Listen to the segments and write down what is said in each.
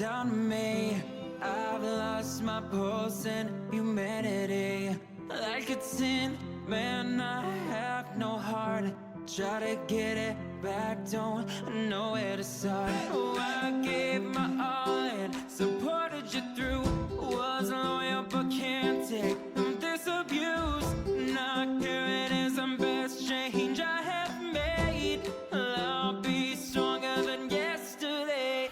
down to me. I've lost my pulse and humanity. Like a tin man, I have no heart. Try to get it back, don't know where to start. Oh, I gave my all and supported you through. Was loyal but can't take this abuse. Not caring is the best change I have made. I'll be stronger than yesterday.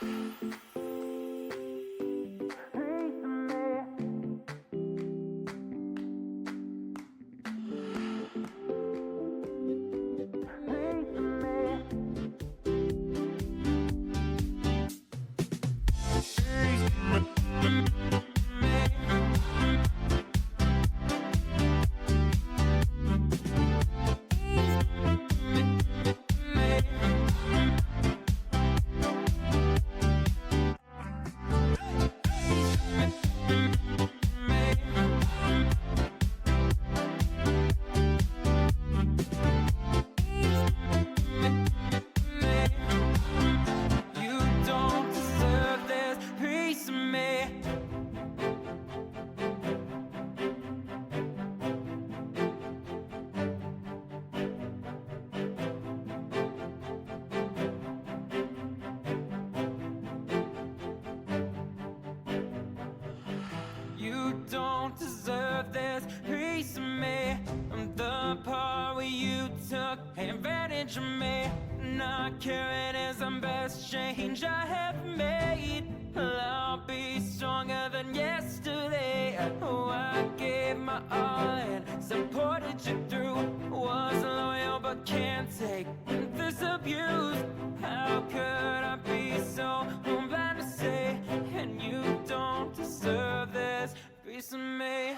You don't deserve this piece of me. I'm the part where you took advantage of me. Not caring is the best change I have made. I'll be stronger than yesterday. Oh, I gave my all and supported you through. Was loyal but can't take this abuse. How could I be so blind to say? And you don't deserve this piece of me.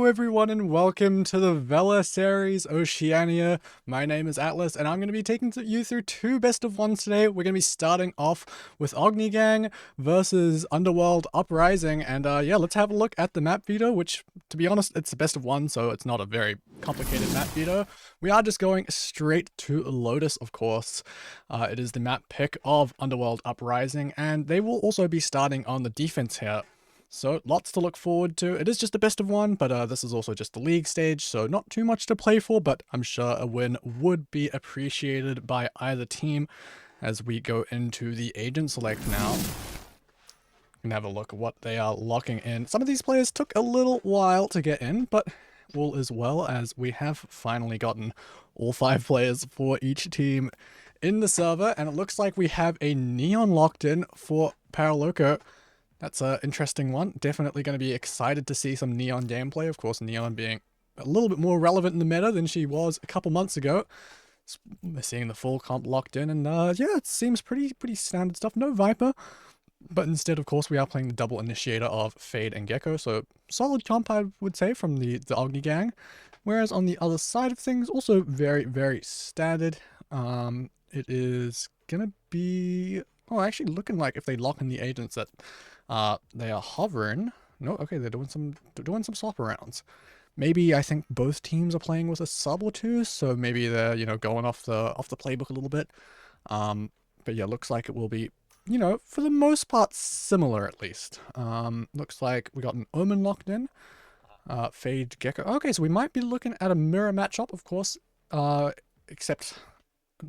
everyone and welcome to the Valor series Oceania. My name is Atlas and I'm going to be taking you through two best of ones today. We're going to be starting off with Ognegang versus Underworld Uprising, and yeah, let's have a look at the map veto, which to be honest it's the best of one, so it's not a very complicated map veto. We are just going straight to Lotus, of course. It is the map pick of Underworld Uprising, and they will also be starting on the defense here. So lots to look forward to. It is just a best of one, but this is also just the league stage, so not too much to play for, but I'm sure a win would be appreciated by either team as we go into the agent select now. We can have a look at what they are locking in. Some of these players took a little while to get in, but all is well as we have finally gotten all 5 players for each team in the server, and it looks like we have a Neon locked in for Paraloco. That's an interesting one. Definitely going to be excited to see some Neon gameplay. Of course, Neon being a little bit more relevant in the meta than she was a couple months ago. We're seeing the full comp locked in, and yeah, it seems pretty standard stuff. No Viper, but instead, of course, we are playing the double initiator of Fade and Gecko. So solid comp, I would say, from the Ognegang. Whereas on the other side of things, also very standard. It is gonna be actually looking like if they lock in the agents that they are hovering. No, okay, they're doing some swap arounds. Maybe I think both teams are playing with a sub or two, so maybe they're going off the playbook a little bit. But yeah, looks like it will be for the most part similar at least. Looks like we got an Omen locked in. Fade Gecko. Okay, so we might be looking at a mirror matchup, of course. Except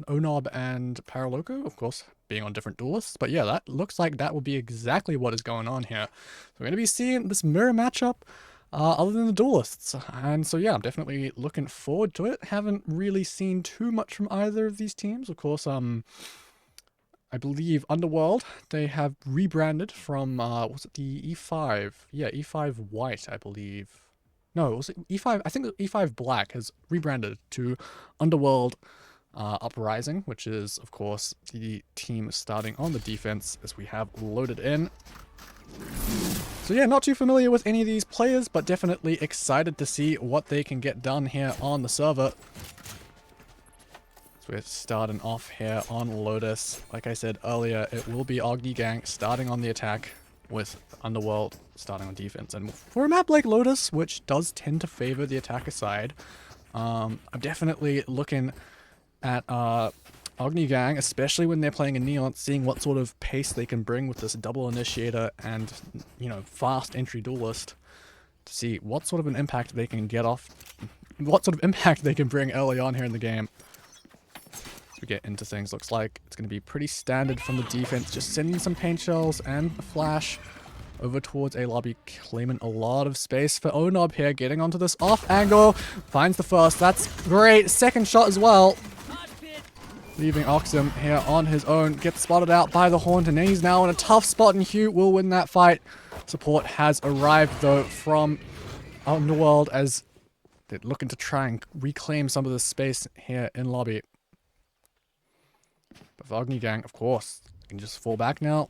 Onob and Paraloco, of course, being on different duelists. But yeah, that looks like that will be exactly what is going on here. So we're going to be seeing this mirror matchup other than the duelists. And so yeah, I'm definitely looking forward to it. Haven't really seen too much from either of these teams. Of course, I believe Underworld, they have rebranded from, was it the E5? Yeah, E5 White, I believe. No, was it E5? I think E5 Black has rebranded to Underworld Uprising, which is, of course, the team starting on the defense as we have loaded in. So yeah, not too familiar with any of these players, but definitely excited to see what they can get done here on the server. So we're starting off here on Lotus. Like I said earlier, it will be Ognegang starting on the attack with Underworld starting on defense. And for a map like Lotus, which does tend to favor the attacker side, I'm definitely looking at Ognegang, especially when they're playing a Neon, seeing what sort of pace they can bring with this double initiator and, fast entry duelist, to see what sort of an impact they can get off, what sort of impact they can bring early on here in the game. As we get into things, looks like it's going to be pretty standard from the defense, just sending some paint shells and a flash over towards A lobby, claiming a lot of space for Onob here, getting onto this off angle, finds the first, that's great, second shot as well. Leaving Oxum here on his own, gets spotted out by the Haunt, and he's now in a tough spot, and Hugh will win that fight. Support has arrived, though, from Underworld as they're looking to try and reclaim some of the space here in lobby. But for Ognegang, of course, can just fall back now,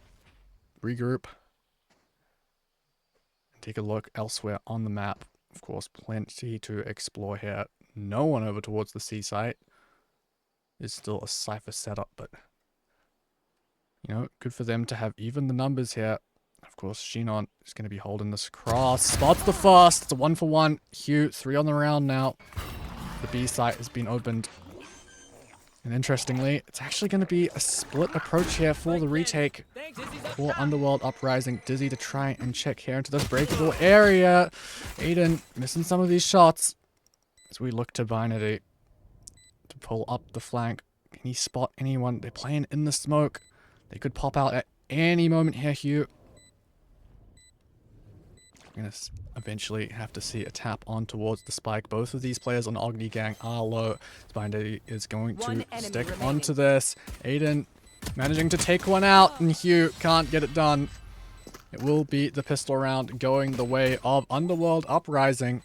regroup, and take a look elsewhere on the map. Of course, plenty to explore here. No one over towards the C site. Is still a Cypher setup, but good for them to have even the numbers here. Of course, Shinon is going to be holding this cross. Spots the first. It's a 1-for-1. Hugh, 3 on the round now. The B site has been opened. And interestingly, it's actually going to be a split approach here for the retake for Underworld Uprising. Dizzy to try and check here into this breakable area. Aiden missing some of these shots as we look to Binary to pull up the flank. Can he spot anyone? They're playing in the smoke. They could pop out at any moment here, Hugh. We're going to eventually have to see a tap on towards the spike. Both of these players on Ognegang are low. Spindy is going to stick onto this. Aiden managing to take one out, and Hugh can't get it done. It will be the pistol round going the way of Underworld Uprising.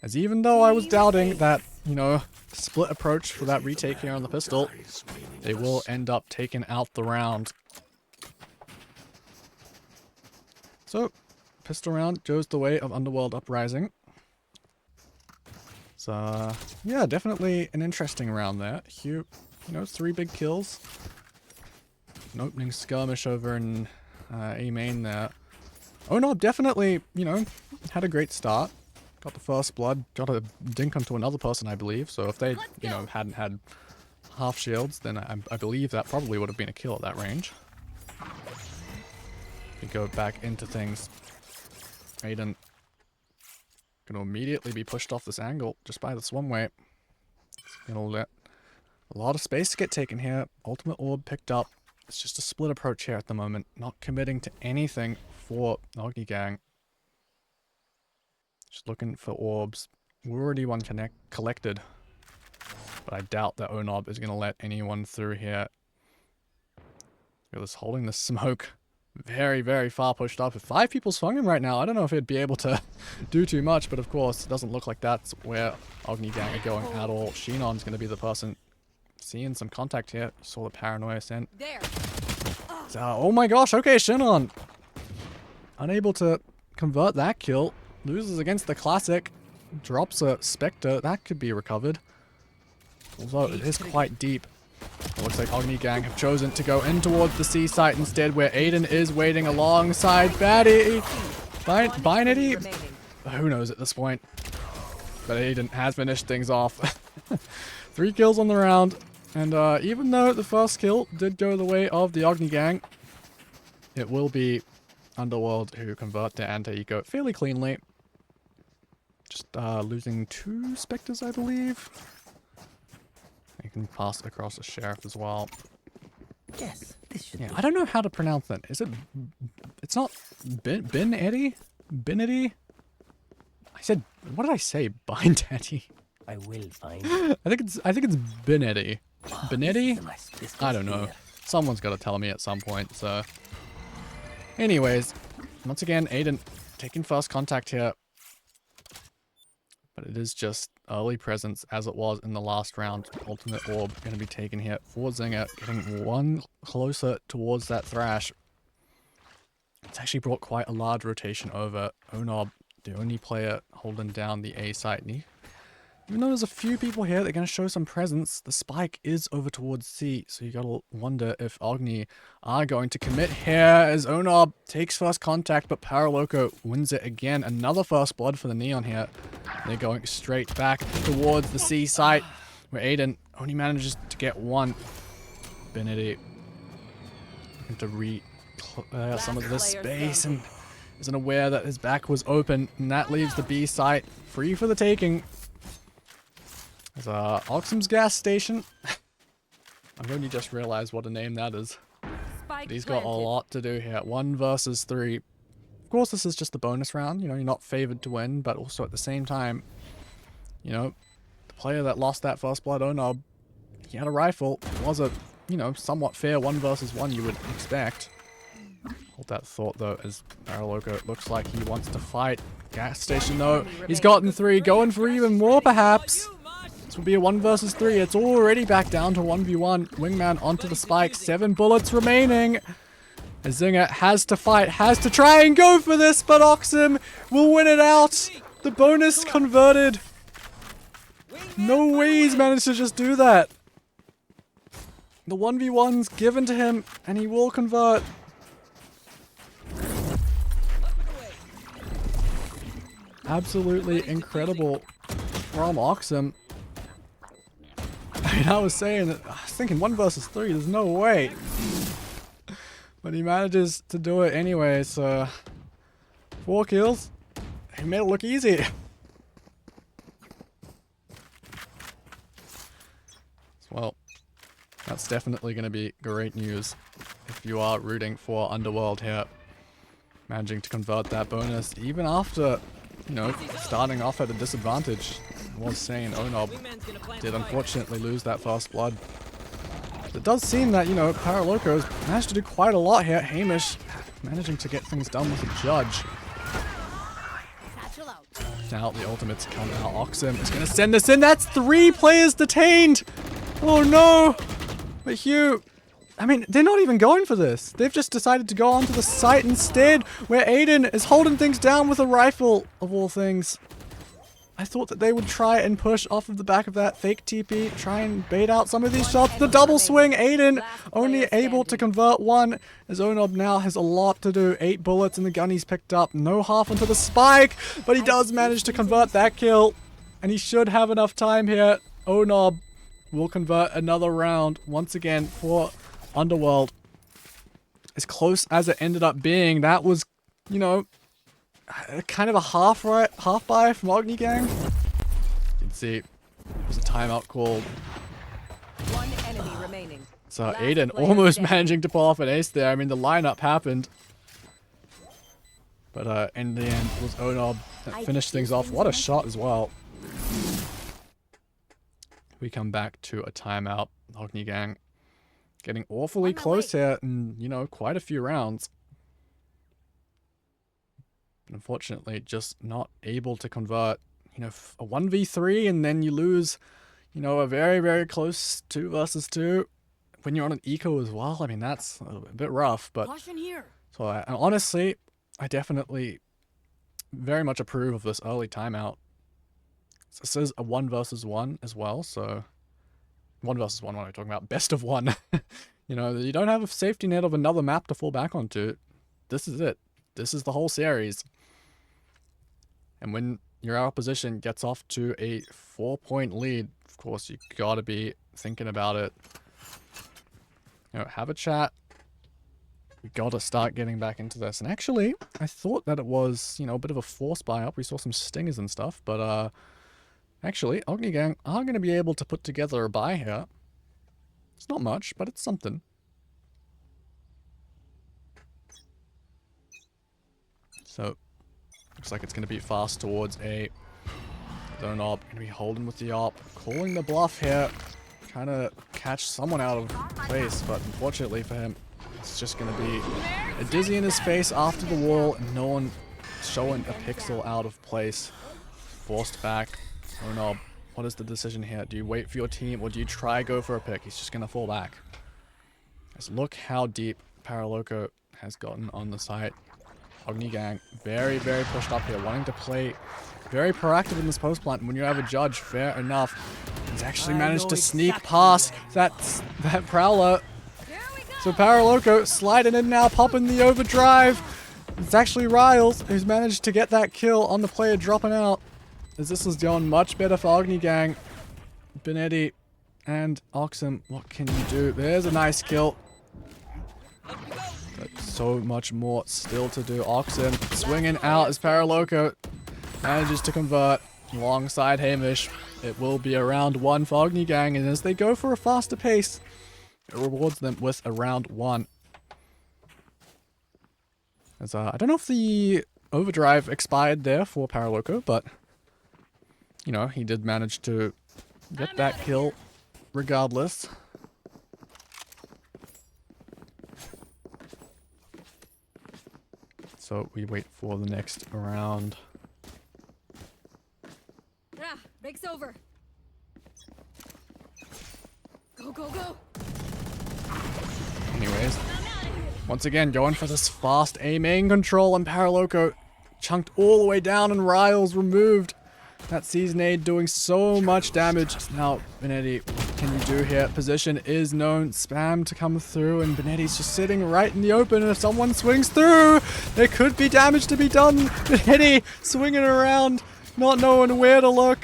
As even though I was doubting that, split approach for that retake here on the pistol, they will end up taking out the round. So, pistol round goes the way of Underworld Uprising. So, yeah, definitely an interesting round there. You know, 3 big kills. An opening skirmish over in A main there. Oh no, definitely, you know, had a great start. Got the first blood, got a dink onto another person, I believe. So if they, you know, hadn't had half shields, then I believe that probably would have been a kill at that range. We go back into things. Aiden gonna immediately be pushed off this angle just by the swim weight. Gonna let a lot of space to get taken here. Ultimate orb picked up. It's just a split approach here at the moment. Not committing to anything for Ognegang. Just looking for orbs. We're already one collected. But I doubt that Onob is going to let anyone through here. Look at this, holding the smoke. Very, very far pushed up. If 5 people swung him right now, I don't know if he'd be able to do too much. But of course, it doesn't look like that's where Ognegang are going at all. Shinon's going to be the person seeing some contact here. You saw the paranoia sent. There. So, oh my gosh, okay, Shinon. Unable to convert that kill. Loses against the Classic. Drops a Spectre. That could be recovered. Although it is quite deep. It looks like Ognegang have chosen to go in towards the C site instead, where Aiden is waiting alongside Batty. Binary? Who knows at this point. But Aiden has finished things off. 3 kills on the round. And even though the first kill did go the way of the Ognegang, it will be Underworld who convert their anti-eco fairly cleanly. Just losing 2 Spectres, I believe. You can pass across a Sheriff as well. Yes, this should Yeah, be. I don't know how to pronounce that. Is it... It's not... Bin Eddie? Bin Eddie? I said... What did I say? Bind Eddie? I will find it. I think it's Bin Eddie. Benetti? This I don't know. Someone's got to tell me at some point, so... Anyways, once again, Aiden taking first contact here. But it is just early presence as it was in the last round. Ultimate Orb going to be taken here for Zinger, getting 1 closer towards that Thrash. It's actually brought quite a large rotation over. Onob, the only player holding down the A site. And even though there's a few people here that are going to show some presence, the spike is over towards C, so you gotta wonder if Ogni are going to commit here as Onob takes first contact, but Paraloco wins it again. Another first blood for the Neon here. They're going straight back towards the C site, where Aiden only manages to get 1. Benedict looking to re-clear some of this space and isn't aware that his back was open, and that leaves the B site free for the taking. There's Oxum's gas station. I've only just realized what a name that is. But he's got a lot to do here. 1 versus 3. Of course, this is just a bonus round. You know, you're not favored to win, but also at the same time, you know, the player that lost that first blood, Onob, he had a rifle. It was a, you know, somewhat fair 1 versus 1 you would expect. Hold that thought though, as Paraloco looks like he wants to fight. Gas station though, he's gotten 3, going for even more perhaps. This will be a 1 versus 3. It's already back down to 1v1. Wingman onto the spike. 7 bullets remaining. As Zinger has to fight, has to try and go for this, but Oxum will win it out. The bonus converted. No way he's managed to just do that. The 1v1's given to him, and he will convert. Absolutely incredible from Oxum. I mean, I was thinking 1 versus 3, there's no way. But he manages to do it anyway, so 4 kills. He made it look easy. Well, that's definitely going to be great news if you are rooting for Underworld here. Managing to convert that bonus even after, you know, starting off at a disadvantage. I was saying Onob did unfortunately lose that first blood. It does seem that, you know, Paraloco's managed to do quite a lot here. Hamish managing to get things done with a judge. Now the ultimates come out. Oxum is going to send this in. That's 3 players detained. Oh no. But Hugh I mean, they're not even going for this. They've just decided to go onto the site instead, where Aiden is holding things down with a rifle, of all things. I thought that they would try and push off of the back of that fake TP, try and bait out some of these shots. The double swing, Aiden only able to convert one, as Onob now has a lot to do. 8 bullets and the gun he's picked up. No half onto the spike, but he does manage to convert that kill, and he should have enough time here. Onob will convert another round once again for Underworld. As close as it ended up being, that was, you know, kind of a half buy from Ognegang. You can see it was a timeout called. One enemy remaining. So Last Aiden player almost standing. managing to pull off an ace there. I mean, the lineup happened. But in the end, it was Onob that finished things off. What a shot as well. We come back to a timeout. Ognegang getting awfully close here in, you know, quite a few rounds. Unfortunately, just not able to convert, you know, a 1v3, and then you lose, you know, a very, very close 2 versus 2 when you're on an eco as well. I mean, that's a bit rough, but Caution here. so honestly, I definitely very much approve of this early timeout. This is a 1 versus 1 as well, so 1 versus 1, what am I talking about? Best of 1. You know, you don't have a safety net of another map to fall back onto. This is it. This is the whole series. And when your opposition gets off to a 4-point lead, of course, you gotta be thinking about it. You know, have a chat. We gotta start getting back into this. And actually, I thought that it was, you know, a bit of a force buy up. We saw some stingers and stuff, but actually, Ognegang are gonna be able to put together a buy here. It's not much, but it's something. So, looks like it's going to be fast towards a zone op. Going to be holding with the op. Calling the bluff here. Trying to catch someone out of place, but unfortunately for him, it's just going to be a dizzy in his face after the wall, and no one showing a pixel out of place. Forced back. Oh no. What is the decision here? Do you wait for your team, or do you try go for a pick? He's just going to fall back. Just look how deep Paraloco has gotten on the site. Ognegang, very, very pushed up here, wanting to play very proactive in this post plant. And when you have a judge, fair enough. He's actually managed to sneak past that Prowler. So Paraloco sliding in now, popping the overdrive. It's actually Riles who's managed to get that kill on the player dropping out. As this is going much better for Ognegang. Benetti and Oxum, what can you do? There's a nice kill. But so much more still to do. Oxum swinging out as Paraloco manages to convert alongside Hamish. It will be a round 1 for Ognegang, and as they go for a faster pace, it rewards them with a round 1. As I don't know if the overdrive expired there for Paraloco, but you know, he did manage to get that kill regardless. So we wait for the next round. Break's over. Go, go, go. Anyways, once again, going for this fast aiming control, and Paraloco chunked all the way down, and Riles removed. That Seasonade doing so much damage. Now, Benetti, what can you do here? Position is known. Spam to come through, and Benetti's just sitting right in the open, and if someone swings through, there could be damage to be done. Benetti swinging around, not knowing where to look.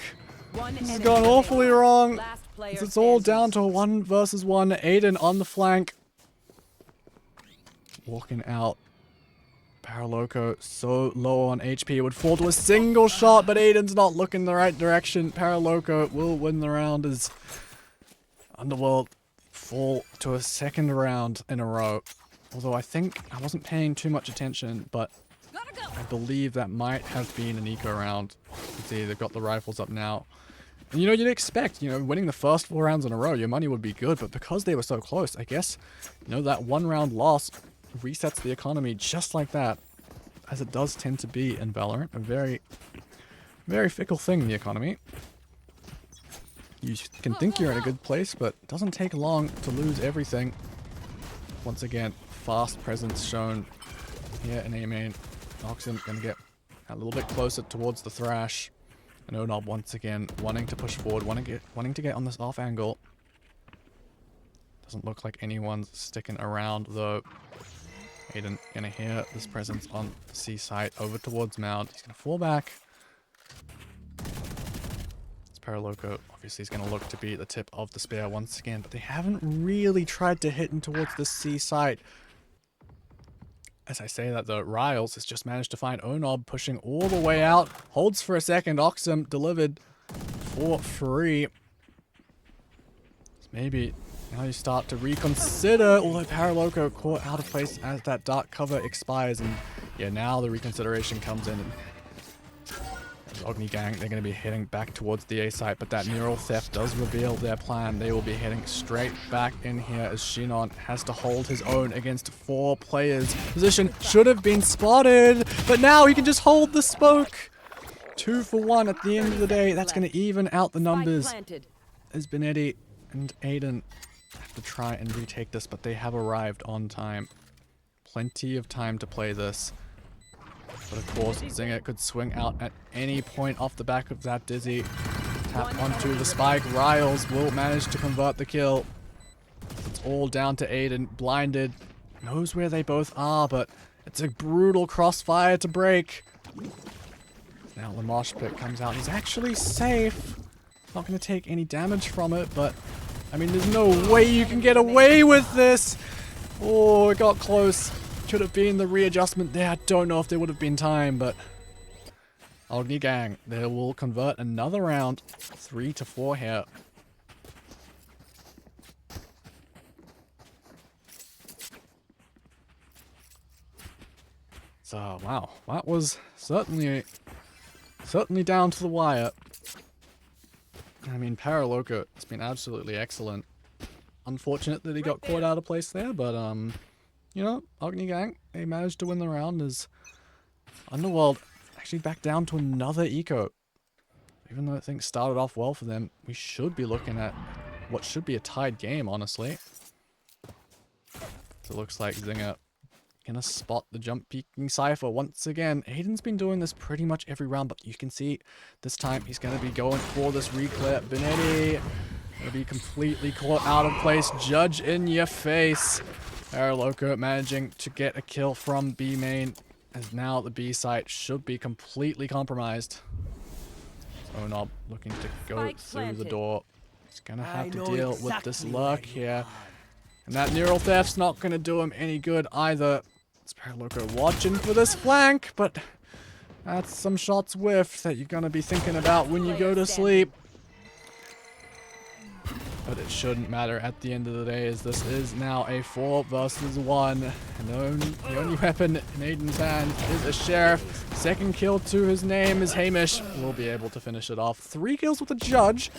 This has gone awfully wrong. It's all down to a 1 versus 1. Aiden on the flank. Walking out. Paraloco so low on HP, would fall to a single shot, but Aiden's not looking the right direction. Paraloco will win the round as Underworld fall to a second round in a row. Although I think I wasn't paying too much attention, but I believe that might have been an eco round. You can see they've got the rifles up now. And you know, you'd expect, you know, winning the first 4 rounds in a row, your money would be good, but because they were so close, I guess, you know, that 1 round loss resets the economy just like that, as it does tend to be in Valorant. A very, very fickle thing, the economy. You can think you're in a good place, but it doesn't take long to lose everything. Once again, fast presence shown here in A main. Oxen gonna get a little bit closer towards the Thrash. And Onob once again wanting to push forward, wanting to get on this off angle. Doesn't look like anyone's sticking around though. Aiden gonna hear this presence on C site over towards Mount. He's gonna fall back. This Paraloco obviously is gonna look to be the tip of the spear once again, but they haven't really tried to hit him towards the C site. As I say that though, Riles has just managed to find Onob pushing all the way out. Holds for a second. Oxum delivered for free. Maybe now you start to reconsider, although Paraloco caught out of place as that dark cover expires. And yeah, now the reconsideration comes in. And Ognegang, they're going to be heading back towards the A site, but that neural theft does reveal their plan. They will be heading straight back in here as Shinon has to hold his own against 4 players. Position should have been spotted, but now he can just hold the smoke. 2 for 1 at the end of the day. That's going to even out the numbers as Benetti and Aiden have to try and retake this, but they have arrived on time. Plenty of time to play this. But of course, Zinger could swing out at any point off the back of that Dizzy. Tap onto the spike. Riles will manage to convert the kill. It's all down to Aiden. Blinded. Knows where they both are, but it's a brutal crossfire to break. Now the mosh pit comes out. He's actually safe. Not going to take any damage from it, but I mean, there's no way you can get away with this. Oh, it got close. Should have been the readjustment there. I don't know if there would have been time, but Ognegang, they will convert another round. 3 to 4 here. So, wow. That was certainly down to the wire. I mean, Paraloco has been absolutely excellent. Unfortunate that he got caught out of place there, but you know, Ognegang, they managed to win the round as Underworld actually back down to another eco. Even though things started off well for them, we should be looking at what should be a tied game, honestly. So it looks like Zinger gonna spot the jump peeking Cypher once again. Aiden's been doing this pretty much every round, but you can see this time he's gonna be going for this reclear. Benetti gonna be completely caught out of place. Judge in your face. Paraloco managing to get a kill from B main, as now the B site should be completely compromised. Onob looking to go through the door. He's gonna have to deal with this lurk here. And that neural theft's not gonna do him any good either. It's Paraloco watching for this flank, but that's some shots whiffed that you're gonna be thinking about when you go to sleep. But it shouldn't matter at the end of the day, as this is now a 4 versus 1. And the only weapon in Aiden's hand is a Sheriff. Second kill to his name is Hamish. Will be able to finish it off. 3 kills with a Judge.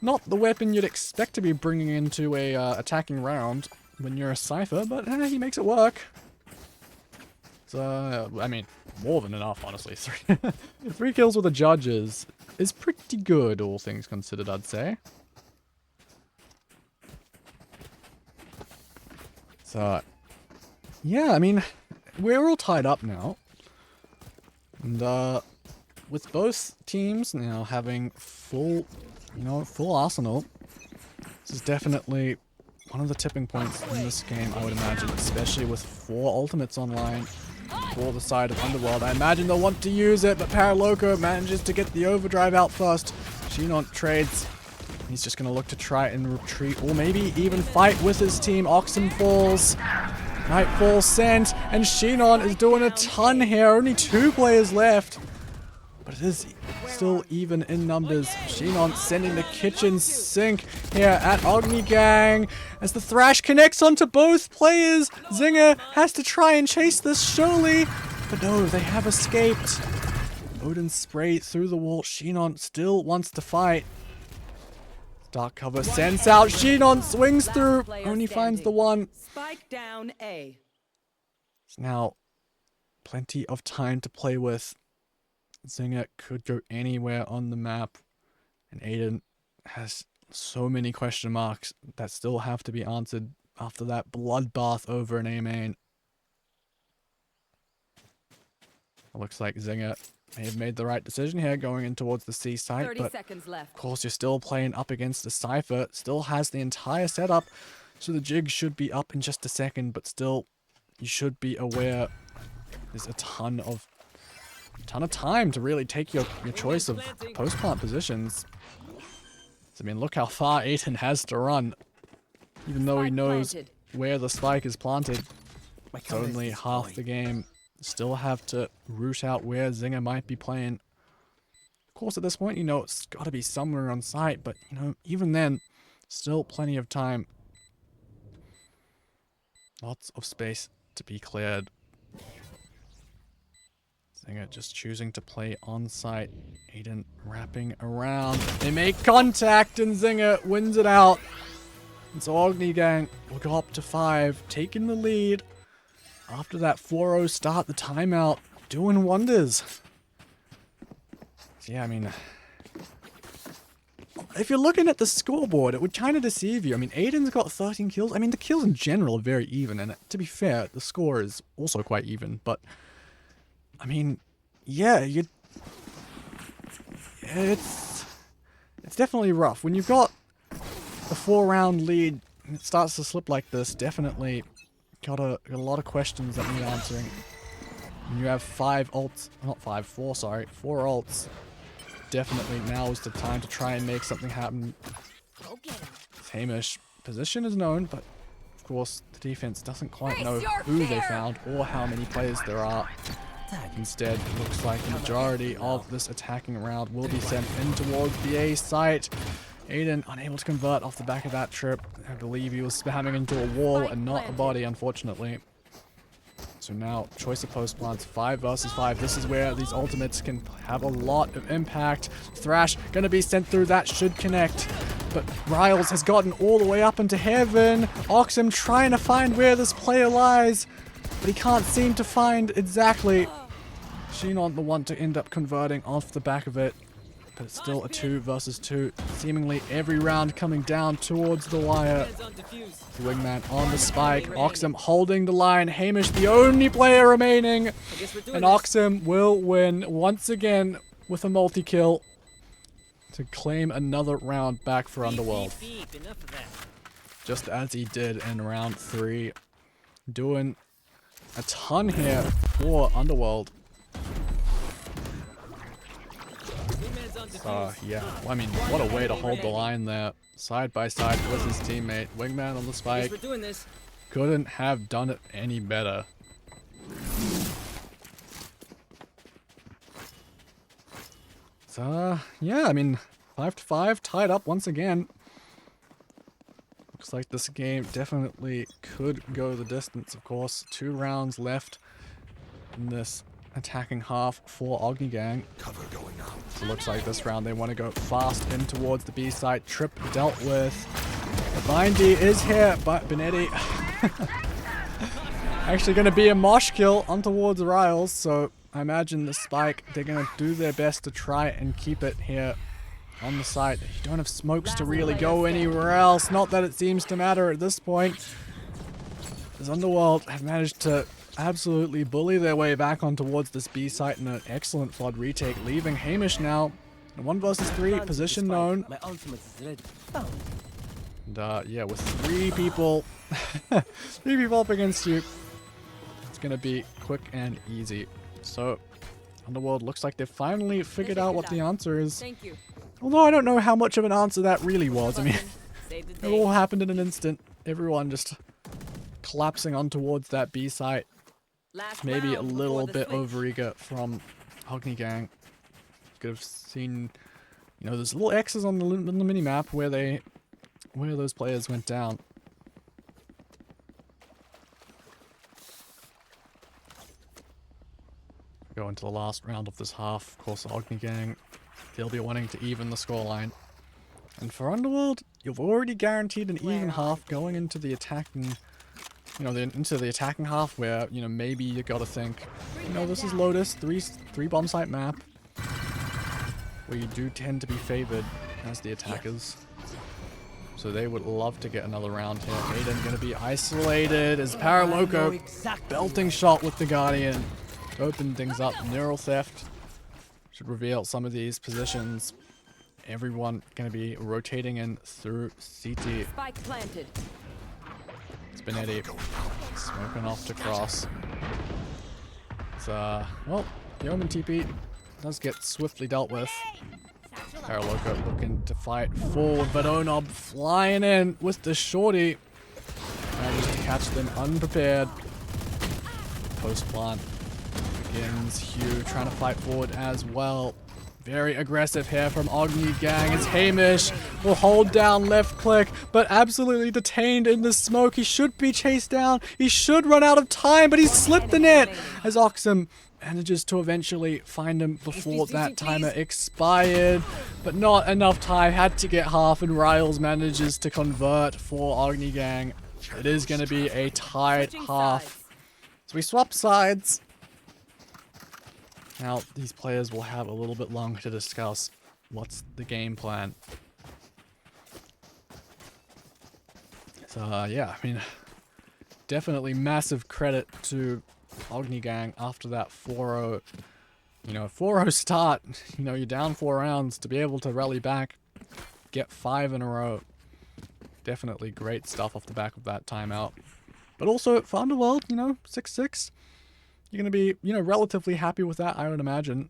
Not the weapon you'd expect to be bringing into a attacking round when you're a Cypher, but he makes it work. So, I mean, more than enough, honestly. 3 kills with a Judge is pretty good, all things considered, I'd say. So, yeah, I mean, we're all tied up now. And, with both teams now having full arsenal, this is definitely one of the tipping points in this game, I would imagine, especially with 4 ultimates online for the side of Underworld. I imagine they'll want to use it, but Paraloco manages to get the overdrive out first. Shinon trades. He's just going to look to try and retreat, or maybe even fight with his team. Oxen falls. Nightfall sent, and Shinon is doing a ton here. Only 2 players left. But it is still even in numbers. Shinon sending the kitchen sink here at Ognegang. As the Thrash connects onto both players, Zinger has to try and chase this surely. But no, they have escaped. Odin sprayed through the wall. Shinon still wants to fight. Dark cover sends out. Shinon swings through. Only finds the one. Spike down A. It's now plenty of time to play with. Zinger could go anywhere on the map. And Aiden has so many question marks that still have to be answered. after that bloodbath over in A main. It looks like Zinger may have made the right decision here going in towards the C site, 30 but seconds left. of course you're still playing up against the Cypher, still has the entire setup, so the jig should be up in just a second, but still you should be aware there's a ton of time to really take your choice of post-plant positions. I mean, look how far Aiden has to run, even though he Spike knows planted. where the spike is planted. My It's only half the game. Still have to root out where Zinger might be playing. Of course, at this point, you know, it's got to be somewhere on site, but, you know, even then, still plenty of time. Lots of space to be cleared. Zinger just choosing to play on site. Aiden wrapping around. They make contact, and Zinger wins it out. And so Ognegang will go up to 5, taking the lead. After that 4-0 start, the timeout, doing wonders. So yeah, I mean, if you're looking at the scoreboard, it would kind of deceive you. I mean, Aiden's got 13 kills. I mean, the kills in general are very even, and to be fair, the score is also quite even. But, I mean, yeah, it's definitely rough. When you've got a 4-round lead, and it starts to slip like this, definitely got a lot of questions that need answering. And you have 4 ults. Definitely now is the time to try and make something happen. Hamish position is known, but of course the defense doesn't quite know who they found or how many players there are. Instead, it looks like the majority of this attacking round will be sent in towards the A site. Aiden unable to convert off the back of that trip. I believe he was spamming into a wall and not a body, unfortunately. So now, choice of post plants, 5 versus 5. This is where these ultimates can have a lot of impact. Thrash gonna be sent through, that should connect. But Riles has gotten all the way up into heaven. Oxum trying to find where this player lies, but he can't seem to find exactly. Shinon the one to end up converting off the back of it. But it's still a 2 versus 2. Seemingly every round coming down towards the wire. The wingman on the spike. Oxum holding the line. Hamish the only player remaining. And Oxum will win once again with a multi-kill to claim another round back for Underworld. Just as he did in round 3. Doing a ton here for Underworld. Yeah, well, I mean, what a way to hold the line there. Side by side with his teammate. Wingman on the spike. Couldn't have done it any better. So, yeah, I mean, 5-5, tied up once again. Looks like this game definitely could go the distance, of course. 2 rounds left in this attacking half for Ognegang. Cover going out. So it looks like this round they want to go fast in towards the B site. Trip dealt with. The bindy is here, but Benetti actually going to be a mosh kill on towards Riles. So I imagine the spike, they're going to do their best to try and keep it here on the site. You don't have smokes to really go anywhere else. Not that it seems to matter at this point. As Underworld have managed to absolutely bully their way back on towards this B site in an excellent flood retake, leaving Hamish now in 1 versus 3 position known. My ultimate is ready. Found. And yeah, with 3 people, 3 people up against you, it's gonna be quick and easy. So Underworld looks like they've finally figured out what the answer is. Thank you. Although I don't know how much of an answer that really was. I mean, it all happened in an instant. Everyone just collapsing on towards that B site. Maybe a little bit overeager from Ognegang. Could have seen, you know, there's little X's on the mini-map where those players went down. Go into the last round of this half. Of course, Ognegang, they'll be wanting to even the scoreline. And for Underworld, you've already guaranteed an even half going into the attacking, you know, into the attacking half where, you know, maybe you gotta think, you know, this is Lotus, three bomb site map, where you do tend to be favored as the attackers. So they would love to get another round here. Aiden gonna be isolated as Paraloco belting shot with the Guardian to open things up. Neural Theft should reveal some of these positions. Everyone gonna be rotating in through CT. Spike planted. Spinetti smoking off to cross. It's, well, the Omen TP does get swiftly dealt with. Paraloco looking to fight forward, but Onob flying in with the shorty. Manages to catch them unprepared. Post plant begins. Hugh trying to fight forward as well. Very aggressive here from Ognegang as Hamish will hold down left click, but absolutely detained in the smoke. He should be chased down. He should run out of time, but he's slipped the net as Oxum manages to eventually find him before that timer expired. But not enough time. Had to get half, and Riles manages to convert for Ognegang. It is going to be a tied half. So we swap sides. Now, these players will have a little bit longer to discuss what's the game plan. So, yeah, I mean, definitely massive credit to Ognegang after that 4-0, 4-0 start. You're down 4 rounds to be able to rally back, get 5 in a row. Definitely great stuff off the back of that timeout. But also, for Underworld, 6-6. You're going to be, relatively happy with that, I would imagine.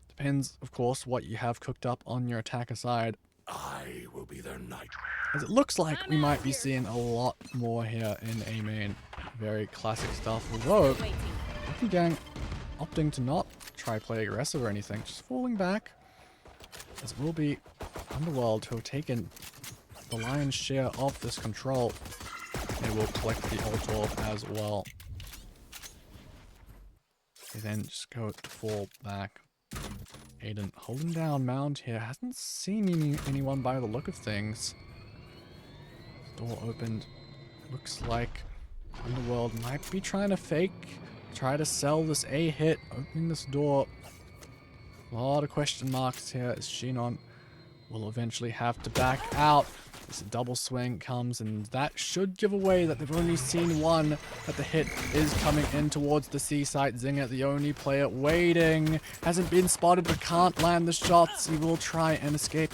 Depends, of course, what you have cooked up on your attacker side. I will be their knight. As it looks like we might be seeing a lot more here in A main. Very classic stuff. Although, Ognegang opting to not try play aggressive or anything, just falling back. As it will be Underworld who have taken the lion's share of this control. They will collect the ult orb as well. They then just go to fall back. Aiden holding down Mound here. Hasn't seen anyone by the look of things. Door opened. Looks like Underworld might be trying to try to sell this A hit. Opening this door. A lot of question marks here as Shinon will eventually have to back out. This double swing comes, and that should give away that they've only seen one, that the hit is coming in towards the C site. Zinger, the only player waiting, hasn't been spotted but can't land the shots. He will try and escape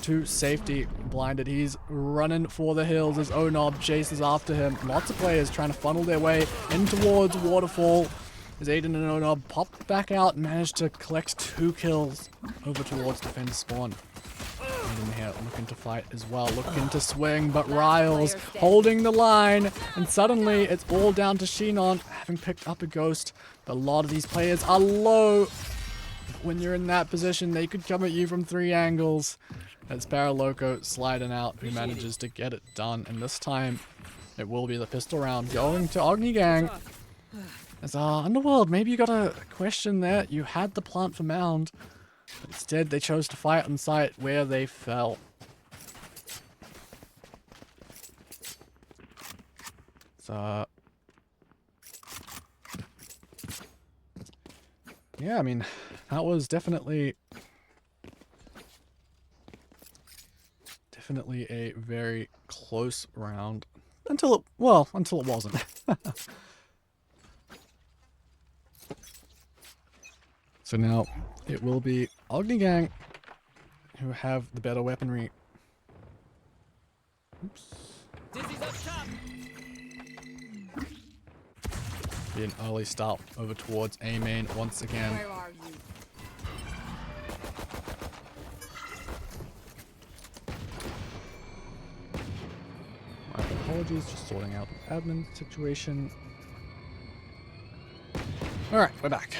to safety. Blinded, he's running for the hills as Onob chases after him. Lots of players trying to funnel their way in towards Waterfall. As Aiden and Onob pop back out and manage to collect 2 kills over towards defender spawn. Aiden here looking to fight as well, looking to swing, but Riles holding the line, and suddenly it's all down to Shinon having picked up a ghost. But a lot of these players are low. When you're in that position, they could come at you from 3 angles. It's Paraloco sliding out who manages to get it done, and this time it will be the pistol round going to Ognegang. As Underworld, maybe you got a question there. You had the plant for Mound, but instead they chose to fight on site where they fell. So, yeah, I mean, that was definitely a very close round until it wasn't. So now it will be Ognegang who have the better weaponry. Oops. Dizzy's up top. Be an early start over towards A main once again. Where are you? My apologies, just sorting out the admin situation. Alright, we're back.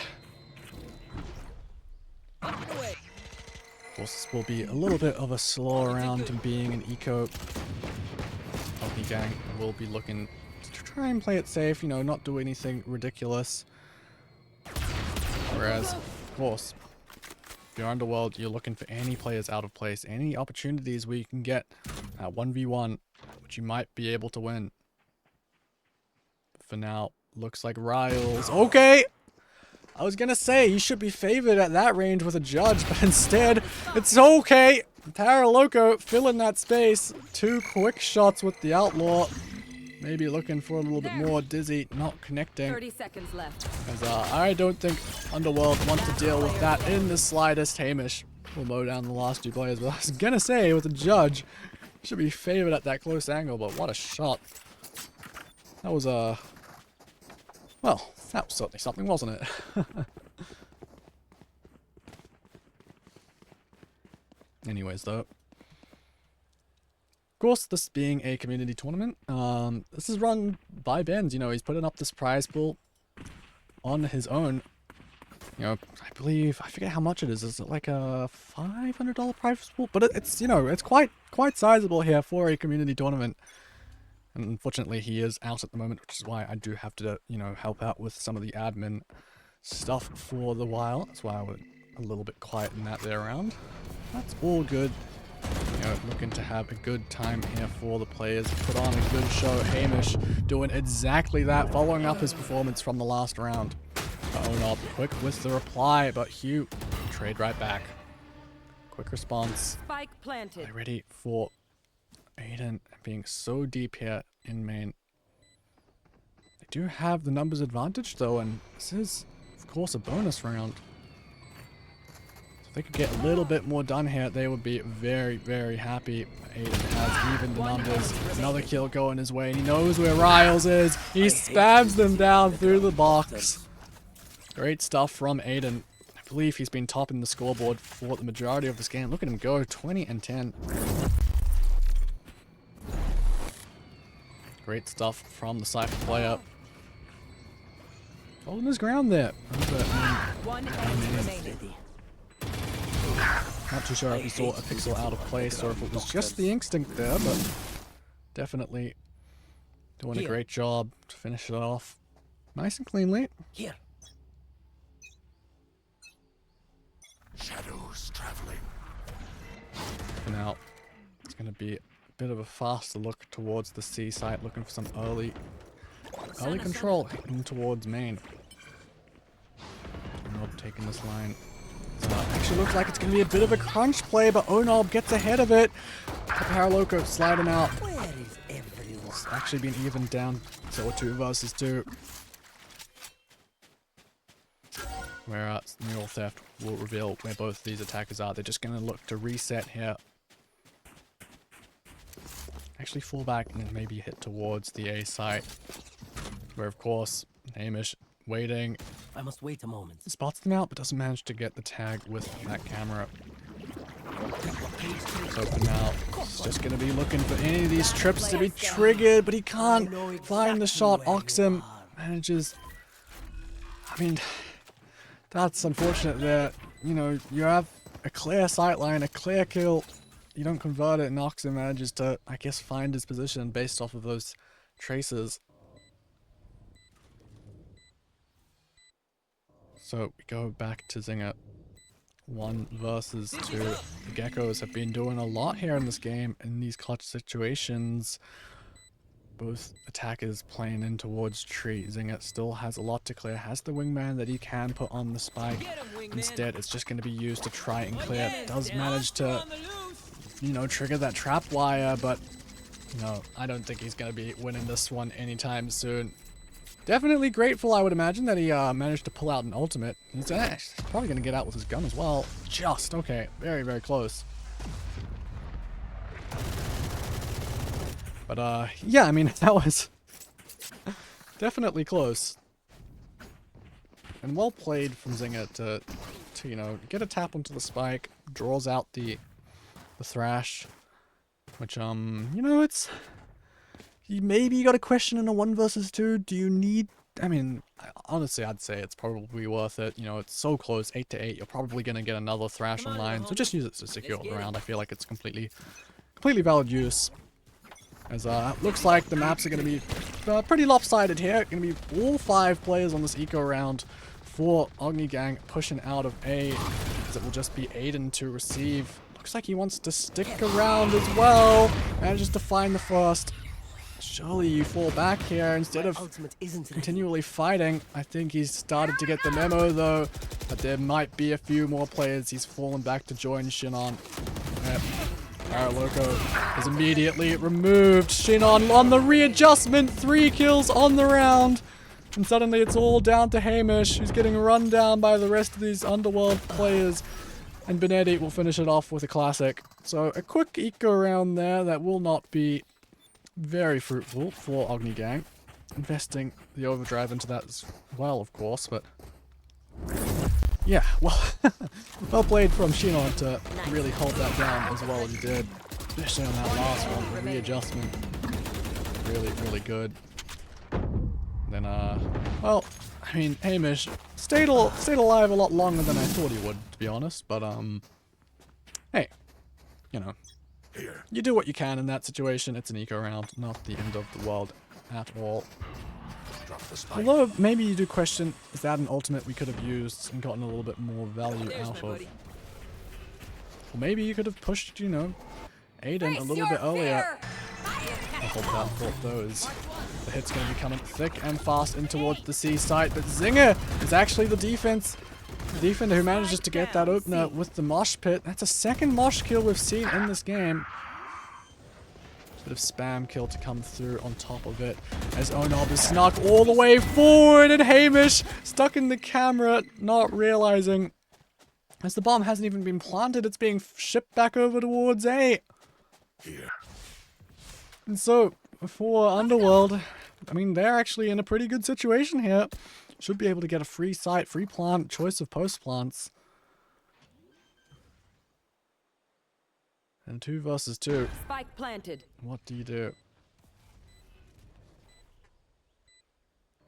Of course, this will be a little bit of a slower round to being an eco. Ognegang will be looking to try and play it safe, not do anything ridiculous. Whereas, of course, if you're Underworld, you're looking for any players out of place, any opportunities where you can get 1v1, which you might be able to win. But for now, looks like Riles. Okay! I was gonna say, you should be favored at that range with a judge, but instead, it's okay. Paraloco filling that space. 2 quick shots with the Outlaw. Maybe looking for a little bit more. Dizzy not connecting. 30 seconds left. As I don't think Underworld wants to deal with that in the slightest. Hamish will mow down the last 2 players. But I was gonna say, with the judge, should be favored at that close angle, but what a shot. That was well, that was certainly something, wasn't it? Anyways, though. Of course, this being a community tournament, this is run by Ben. You know, he's putting up this prize pool on his own. You know, I believe, I forget how much it is. Is it like a $500 prize pool? But it's, you know, it's quite sizable here for a community tournament. And unfortunately, he is out at the moment, which is why I do have to, you know, help out with some of the admin stuff for the while. That's why I was a little bit quiet in that there round. That's all good. You know, looking to have a good time here for the players. Put on a good show. Hamish doing exactly that, following up his performance from the last round. Onob quick with the reply, but Hugh trade right back. Quick response. Spike planted. They're ready for Aiden being so deep here in main. They do have the numbers advantage though, and this is, of course, a bonus round. If they could get a little bit more done here, they would be very, very happy. Aiden has even the numbers. Another kill going his way, and he knows where Riles is. He spams them down through the box. Great stuff from Aiden. I believe he's been topping the scoreboard for the majority of this game. Look at him go, 20 and 10. Great stuff from the Cypher player. Holding his ground there. One enemy remaining. Not too sure if he saw a pixel out of place or if it was just the instinct there, but definitely doing a great job to finish it off nice and cleanly. Here. Shadows traveling. For now, it's going to be a bit of a faster look towards the C site, looking for some early control in towards main. Onob taking this line. Actually looks like it's going to be a bit of a crunch play, but Onob gets ahead of it. Paraloco sliding out. Where is everyone? It's actually been evened down. So 2 versus 2. Where Neural Theft will reveal where both these attackers are. They're just going to look to reset here. Actually fall back and then maybe hit towards the A site. Where, of course, Hamish waiting. I must wait a moment. Spots them out, but doesn't manage to get the tag with that camera. So for now, he's just going to be looking for any of these trips to be triggered, but he can't find the shot. Oxum manages... I mean... That's unfortunate that, you know, you have a clear sightline, a clear kill, you don't convert it, and Oxum manages to, I guess, find his position based off of those traces. So we go back to Zinger. 1 versus 2. The Geckos have been doing a lot here in this game, in these clutch situations. Both attackers playing in towards tree. Zinger still has a lot to clear. Has the wingman that he can put on the spike. Instead, it's just going to be used to try and clear. Does manage to, you know, trigger that trap wire, but, no, I don't think he's going to be winning this one anytime soon. Definitely grateful, I would imagine, that he managed to pull out an ultimate. He's probably going to get out with his gun as well. Just, okay, very, very close. But, yeah, I mean, that was definitely close. And well played from Zinger to, you know, get a tap onto the spike, draws out the thrash, which, you know, it's... Maybe you got a question in a 1 versus 2. Do you need... I mean, honestly, I'd say it's probably worth it. You know, it's so close, 8 to 8. You're probably going to get another thrash online, so just use it to secure the round. I feel like it's completely valid use. As looks like the maps are going to be pretty lopsided here. Going to be all 5 players on this eco round for Ognegang pushing out of A, as it will just be Aiden to receive. Looks like he wants to stick around as well. Manages to find the first. Surely you fall back here instead of continually fighting. I think he's started to get the memo though, but there might be a few more players he's fallen back to join Shinon. Loco is immediately removed. Shinon on the readjustment, 3 kills on the round. And suddenly it's all down to Hamish, who's getting run down by the rest of these Underworld players. And Benetti will finish it off with a classic. So a quick eco round there that will not be very fruitful for Ognegang. Investing the overdrive into that as well, of course, but yeah, well, well played from Shinon to really hold that down as well as he did, especially on that last one, the readjustment. Really, really good. Then, well, I mean, Hamish stayed alive a lot longer than I thought he would, to be honest, but, hey, you know, you do what you can in that situation. It's an eco round, not the end of the world at all. Although, maybe you do question, is that an ultimate we could have used and gotten a little bit more value out of? Or maybe you could have pushed, you know, Aiden a little bit earlier. I thought those. The hit's going to be coming thick and fast in towards the C site, but Zinger is actually the defender who manages to get that opener with the mosh pit. That's a second mosh kill we've seen in this game. Bit of spam kill to come through on top of it, as Onob is snuck all the way forward, and Hamish stuck in the camera, not realizing, as the bomb hasn't even been planted, it's being shipped back over towards A. Here. And so, for Underworld, I mean, they're actually in a pretty good situation here. Should be able to get a free site, free plant, choice of post plants. And 2 versus 2. Spike planted. What do you do?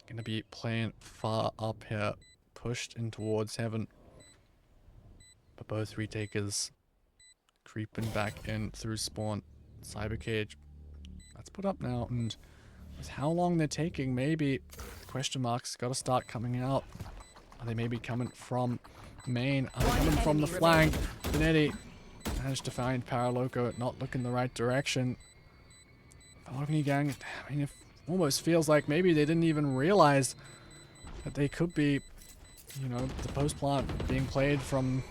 Gonna be playing far up here, pushed in towards heaven. But both retakers creeping back in through spawn. Cyber cage. That's put up now, and with how long they're taking, maybe question marks gotta start coming out. Are they maybe coming from main? Are they coming from the flank? Benetti managed to find Paraloco, not looking the right direction. Ognegang, I mean, it almost feels like maybe they didn't even realize that they could be, you know, the post plant being played from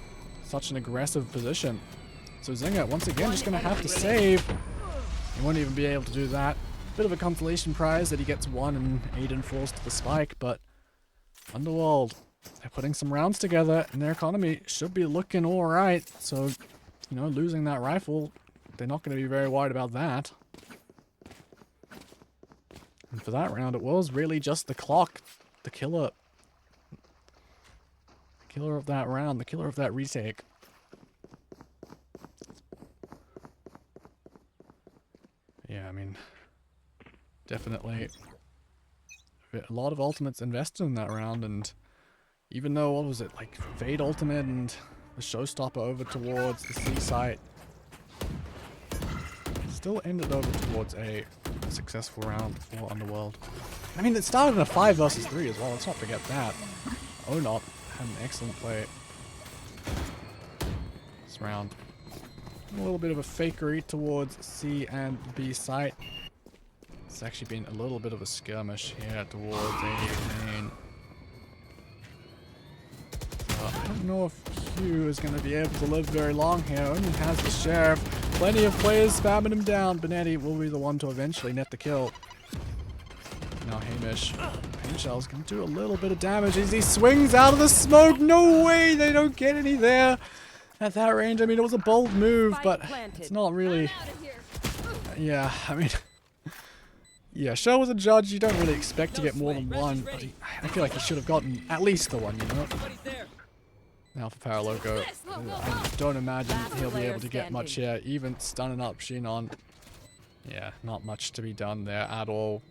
such an aggressive position. So Zinger, once again, just going to have to save. He won't even be able to do that. Bit of a consolation prize that he gets 1 and Aiden falls to the spike, but Underworld, they're putting some rounds together and their economy should be looking alright. So, you know, losing that rifle, they're not going to be very worried about that. And for that round, it was really just the clock, the killer. The killer of that round, the killer of that retake. Yeah, I mean, definitely a lot of ultimates invested in that round, and even though, what was it, like Fade ultimate and the showstopper over towards the C site, still ended over towards a successful round for Underworld. I mean, it started in a 5 versus 3 as well, let's not forget that. Onop had an excellent play this round. A little bit of a fakery towards C and B site. It's actually been a little bit of a skirmish here towards A main. I don't know if Q is going to be able to live very long here. Only has the Sheriff. Plenty of players spamming him down. Benetti will be the one to eventually net the kill. Now Hamish. Paintshell's going to do a little bit of damage as he swings out of the smoke. No way! They don't get any there at that range. I mean, it was a bold move, but it's not really... Yeah, I mean... Yeah, Show was a judge. You don't really expect to get more than one, but I feel like he should have gotten at least the one, you know? Now for Paraloco, I don't imagine he'll be able to get much here, even stunning up Shinon. Yeah, not much to be done there at all.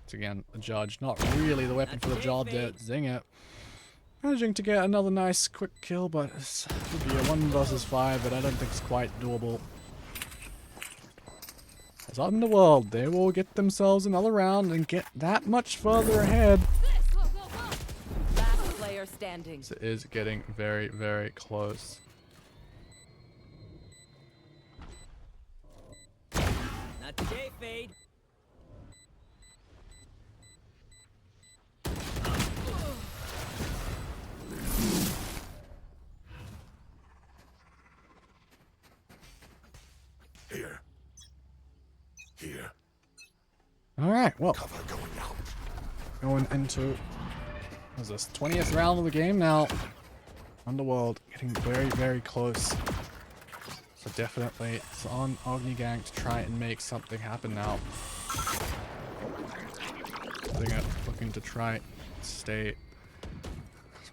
It's again, the judge, not really the weapon for the job there. Zinger managing to get another nice quick kill, but it would be a 1 versus 5, but I don't think it's quite doable. As Underworld, they will get themselves another round and get that much further ahead. Last player standing. So it is getting very, very close. Not today, Fade. Alright, well, Cover going out. going into, what is this, 20th round of the game now. Underworld getting very, very close. So definitely it's on Ognegang to try and make something happen now. Looking to try and stay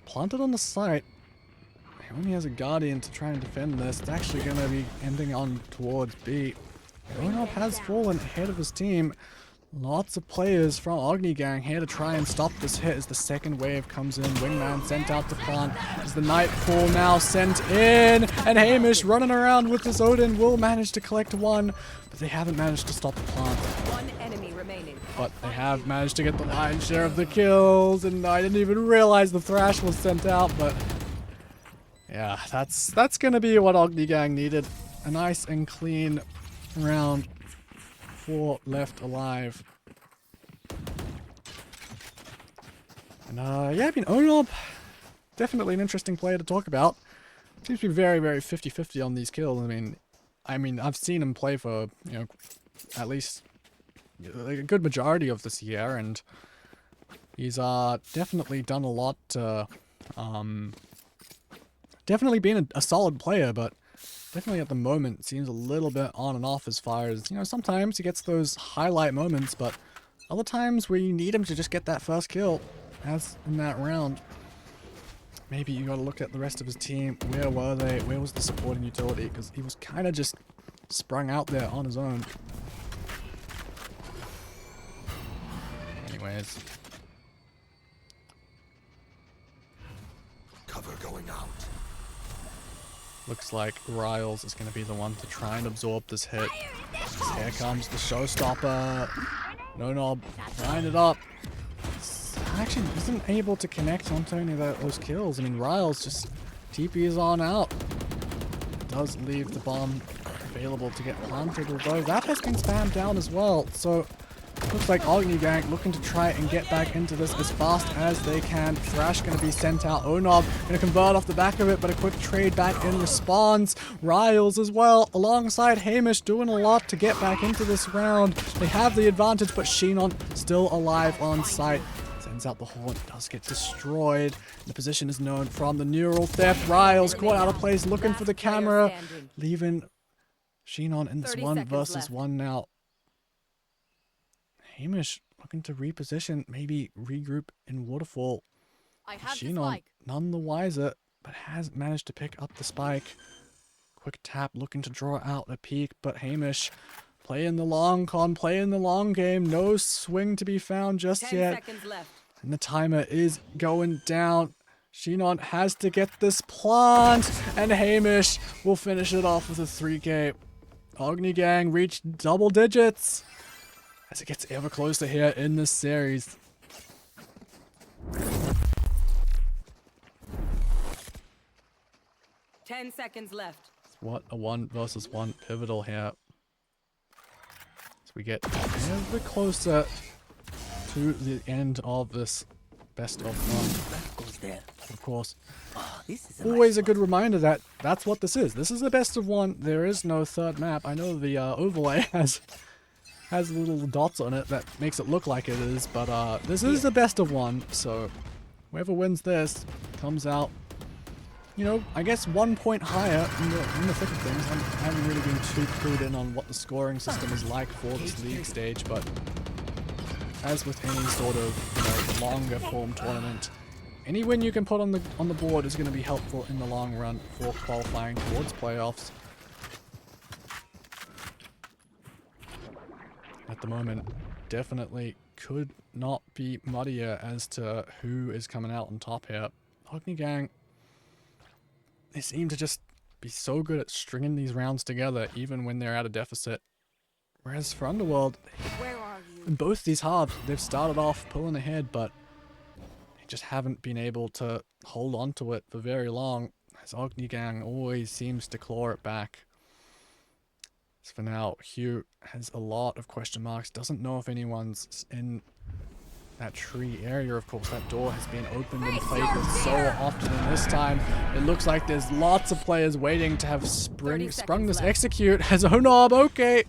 planted on the site. He only has a Guardian to try and defend this. It's actually going to be ending on towards B. Ronald has fallen ahead of his team. Lots of players from Ognegang here to try and stop this hit as the second wave comes in. Wingman sent out to plant as the Nightfall now sent in. And Hamish running around with his Odin will manage to collect one, but they haven't managed to stop the plant. One enemy remaining. But they have managed to get the lion's share of the kills, and I didn't even realize the Thrash was sent out, but yeah, that's gonna be what Ognegang needed. A nice and clean round. 4 left alive. And yeah, I mean, Onob, definitely an interesting player to talk about. Seems to be very, very 50-50 on these kills. I mean, I've seen him play for, you know, at least like a good majority of this year, and he's definitely done a lot. Definitely been a solid player, but definitely at the moment seems a little bit on and off as far as, you know, sometimes he gets those highlight moments, but other times where you need him to just get that first kill, as in that round. Maybe you gotta look at the rest of his team. Where were they? Where was the supporting utility? Because he was kind of just sprung out there on his own. Anyways. Cover going out. Looks like Riles is going to be the one to try and absorb this hit. Here comes the showstopper. No knob. Line it up. Actually isn't able to connect onto any of those kills. I mean, Riles just TPs on out. Does leave the bomb available to get planted, although that has been spammed down as well. So looks like Ognegang looking to try and get back into this as fast as they can. Thrash going to be sent out. Onob going to convert off the back of it, but a quick trade back in response. Riles as well, alongside Hamish, doing a lot to get back into this round. They have the advantage, but Sheenon still alive on site. Sends out the horn, does get destroyed. The position is known from the neural theft. Riles caught out of place, looking for the camera, leaving Sheenon in this 1 versus 1 now. Hamish looking to reposition, maybe regroup in Waterfall. Sheenon none the wiser, but has managed to pick up the spike. Quick tap, looking to draw out a peek, but Hamish playing the long con, playing the long game. No swing to be found just 10 yet. seconds left. And the timer is going down. Sheenon has to get this plant, and Hamish will finish it off with a 3K. Ognegang reached double digits as it gets ever closer here in this series. Ten seconds left. What a 1 versus 1 pivotal here. As we get ever closer to the end of this best of 1. Goes there. Of course, This is always a good reminder that that's what this is. This is a best of 1. There is no third map. I know the overlay has little dots on it that makes it look like it is, but this is the best of 1, so whoever wins this comes out, you know, I guess 1 point higher in the thick of things. I haven't really been too clued in on what the scoring system is like for this league stage, but as with any sort of, you know, longer form tournament, any win you can put on the board is going to be helpful in the long run for qualifying towards playoffs. At the moment, definitely could not be muddier as to who is coming out on top here. Ognegang, they seem to just be so good at stringing these rounds together, even when they're at a deficit. Whereas for Underworld, in both these halves, they've started off pulling ahead, but they just haven't been able to hold on to it for very long, as Ognegang always seems to claw it back. As for now, Hugh has a lot of question marks, doesn't know if anyone's in that tree area. Of course, that door has been opened and played with so often, and this time it looks like there's lots of players waiting to have sprung this execute as Onob. Okay,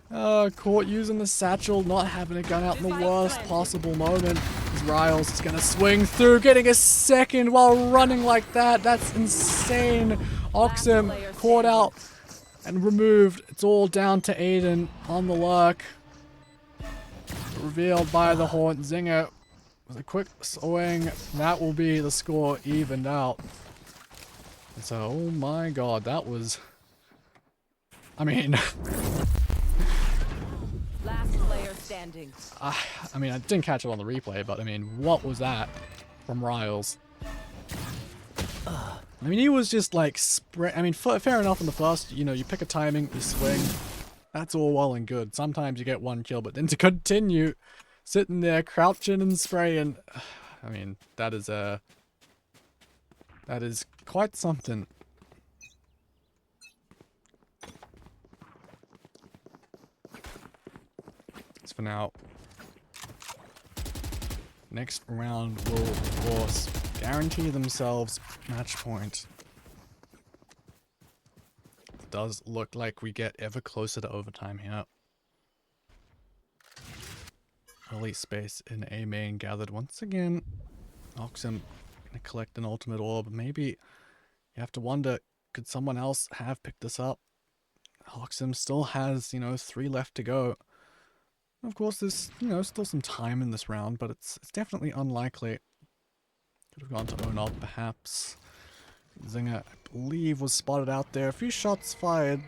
Caught using the satchel, not having a gun out in the worst possible moment. As Riles is going to swing through, getting a second while running like that. That's insane. Oxum caught out and removed. It's all down to Aiden on the lurk. Revealed by the Haunt Zinger. With a quick swing, that will be the score evened out. So, oh my god, that was... I mean... Last player standing. I mean, I didn't catch it on the replay, but I mean, what was that from Riles? I mean, he was just like I mean, fair enough in the first, you know, you pick a timing, you swing. That's all well and good. Sometimes you get one kill, but then to continue sitting there crouching and spraying, I mean, that is quite something. For now, next round will of course guarantee themselves match point. It does look like we get ever closer to overtime here. Early space in A main gathered once again. Oxum gonna collect an ultimate orb. Maybe you have to wonder, could someone else have picked this up? Oxum still has, you know, 3 left to go. Of course, there's, you know, still some time in this round, but it's definitely unlikely. Could have gone to Onob, perhaps. Zinger, I believe, was spotted out there. A few shots fired.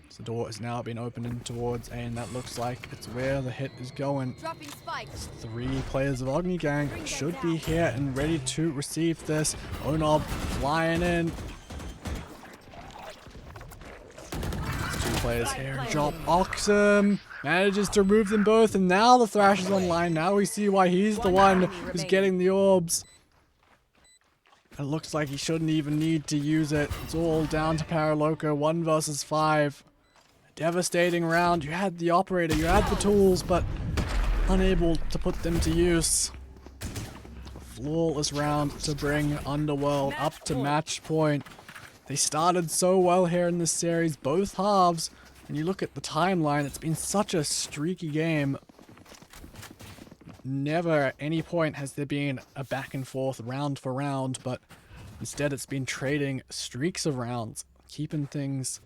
So the door has now been opened in towards A, and that looks like it's where the hit is going. Dropping spikes. 3 players of Ognegang should be here and ready to receive this. Onob flying in. 2 players here. Drop Oxum. Manages to remove them both, and now the Thrash is online. Now we see why he's the one who's getting the orbs. It looks like he shouldn't even need to use it. It's all down to Paraloco, 1 versus 5. A devastating round. You had the operator, you had the tools, but unable to put them to use. A flawless round to bring Underworld up to match point. They started so well here in this series, both halves. When you look at the timeline, it's been such a streaky game. Never at any point has there been a back and forth round for round, but instead it's been trading streaks of rounds, keeping things,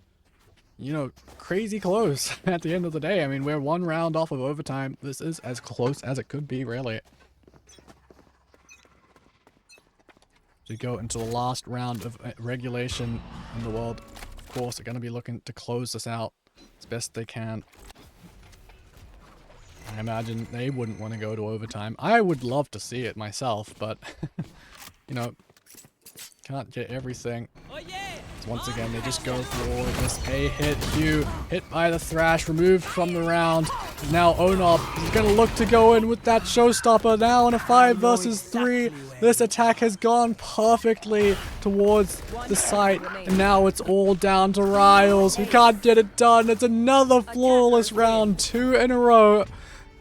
you know, crazy close at the end of the day. I mean, we're 1 round off of overtime. This is as close as it could be, really. We go into the last round of regulation in the world. Of course, they're going to be looking to close this out as best they can. I imagine they wouldn't want to go to overtime. I would love to see it myself, but, you know, can't get everything. Oh yeah! So once again, they just go forward. This A hit, Hugh, hit by the Thrash, removed from the round. Now Onob is going to look to go in with that showstopper. Now in a 5 versus 3. This attack has gone perfectly towards the site. And now it's all down to Riles, who can't get it done. It's another flawless round, 2 in a row,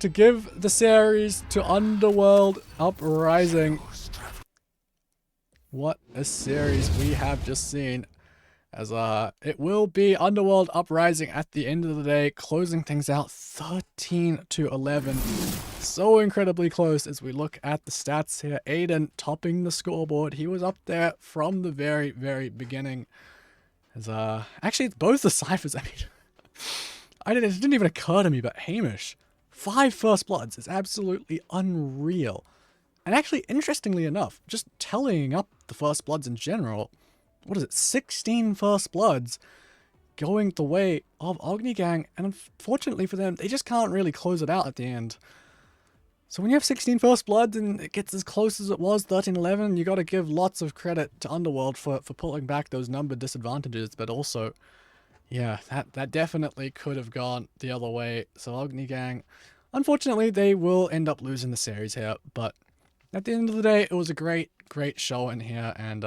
to give the series to Underworld Uprising. What a series we have just seen. As it will be Underworld Uprising at the end of the day, closing things out 13-11. So incredibly close as we look at the stats here. Aiden topping the scoreboard. He was up there from the very, very beginning. As actually, it's both the ciphers. I mean, it didn't even occur to me, but Hamish, 5 first bloods is absolutely unreal. And actually, interestingly enough, just tallying up the first bloods in general, what is it, 16 first bloods going the way of Ognegang, and unfortunately for them, they just can't really close it out at the end. So when you have 16 first bloods and it gets as close as it was, 13-11, you got to give lots of credit to Underworld for pulling back those number disadvantages, but also, yeah, that definitely could have gone the other way. So Ognegang, unfortunately, they will end up losing the series here, but at the end of the day, it was a great show in here, and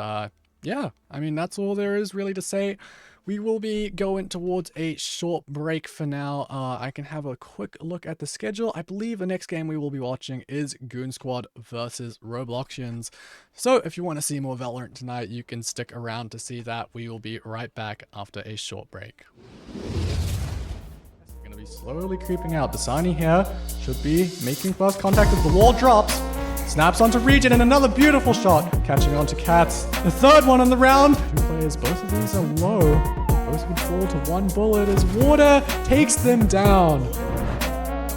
yeah, I mean, that's all there is really to say. We will be going towards a short break for now. I can have a quick look at the schedule. I believe the next game we will be watching is Goon Squad versus Robloxians. So if you want to see more Valorant tonight, you can stick around to see that. We will be right back after a short break. We're going to be slowly creeping out. Dasani here should be making first contact as the wall drops. Snaps onto Regen and another beautiful shot. Catching onto Cats. The third one on the round. Two players, both of these are low. Both would fall to one bullet as Water takes them down.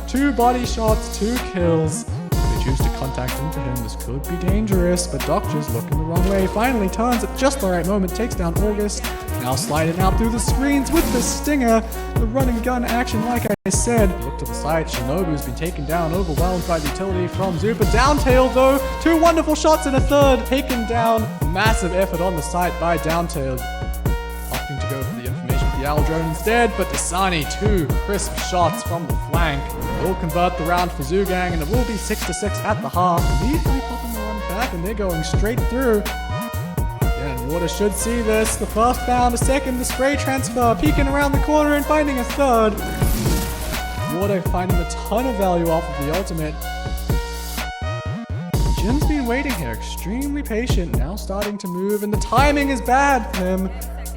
2 body shots, 2 kills. They choose to contact into him. This could be dangerous, but Doctor's looking the wrong way. Finally turns at just the right moment, takes down August. Now sliding out through the screens with the stinger. The run and gun action, like I said. Look to the side, Shinobu's been taken down, overwhelmed by the utility from Zupa. Downtail though, 2 wonderful shots and a third. Taken down, massive effort on the site by Downtail. Opting to go for the information with the Owl Drone instead, but Dasani, 2 crisp shots from the flank. Will convert the round for Zugang, and it will be 6-6 at the half. Immediately popping the run back, and they're going straight through. Yeah, and Water should see this. The first found, a second, the spray transfer, peeking around the corner and finding a third. Water finding a ton of value off of the ultimate. Jin's been waiting here, extremely patient, now starting to move, and the timing is bad for him,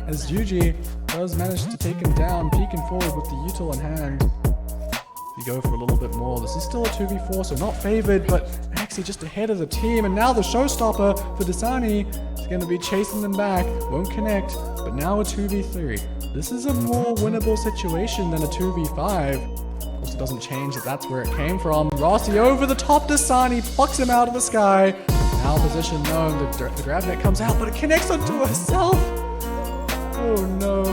as Yuji does manage to take him down, peeking forward with the util in hand. You go for a little bit more. This is still a 2v4, so not favored, but actually just ahead of the team. And now the showstopper for Dasani is going to be chasing them back. Won't connect, but now a 2v3. This is a more winnable situation than a 2v5. Of course, it doesn't change that that's where it came from. Rossi over the top, Dasani plucks him out of the sky. Now position known. The grab net comes out, but it connects onto herself. Oh no.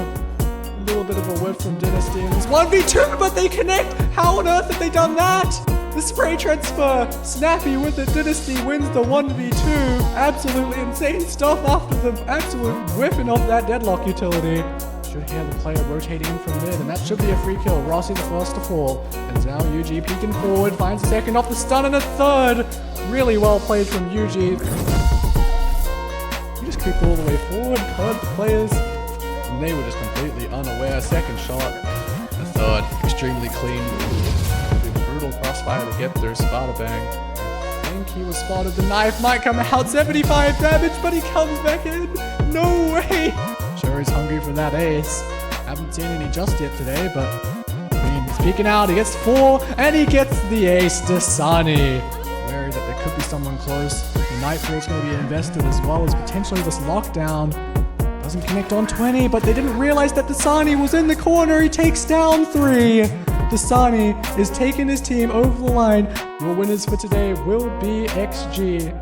A little bit of a whiff from Dynasty, and it's 1v2, but they connect! How on earth have they done that? The spray transfer, Snappy with it, Dynasty wins the 1v2. Absolutely insane stuff after the absolute whiffing of that deadlock utility. Should hear the player rotating in from mid, and that should be a free kill. Rossi the first to fall. And now Yuji peeking forward, finds a second off the stun and a third. Really well played from Yuji. He just creeped all the way forward, heard the players, and they were just completely unaware. Second shot, a third, extremely clean. Brutal crossfire to get through. Spada Bang. I think he was spotted. The knife might come out. 75 damage, but he comes back in. No way. Sure he's hungry for that ace. Haven't seen any just yet today, but I mean, he's peeking out. He gets 4, and he gets the ace. Dasani. Wary that there could be someone close. The Nightfall's going to be invested, as well as potentially this lockdown. Doesn't connect on 20, but they didn't realize that Dasani was in the corner. He takes down 3. Dasani is taking his team over the line. Your winners for today will be XG.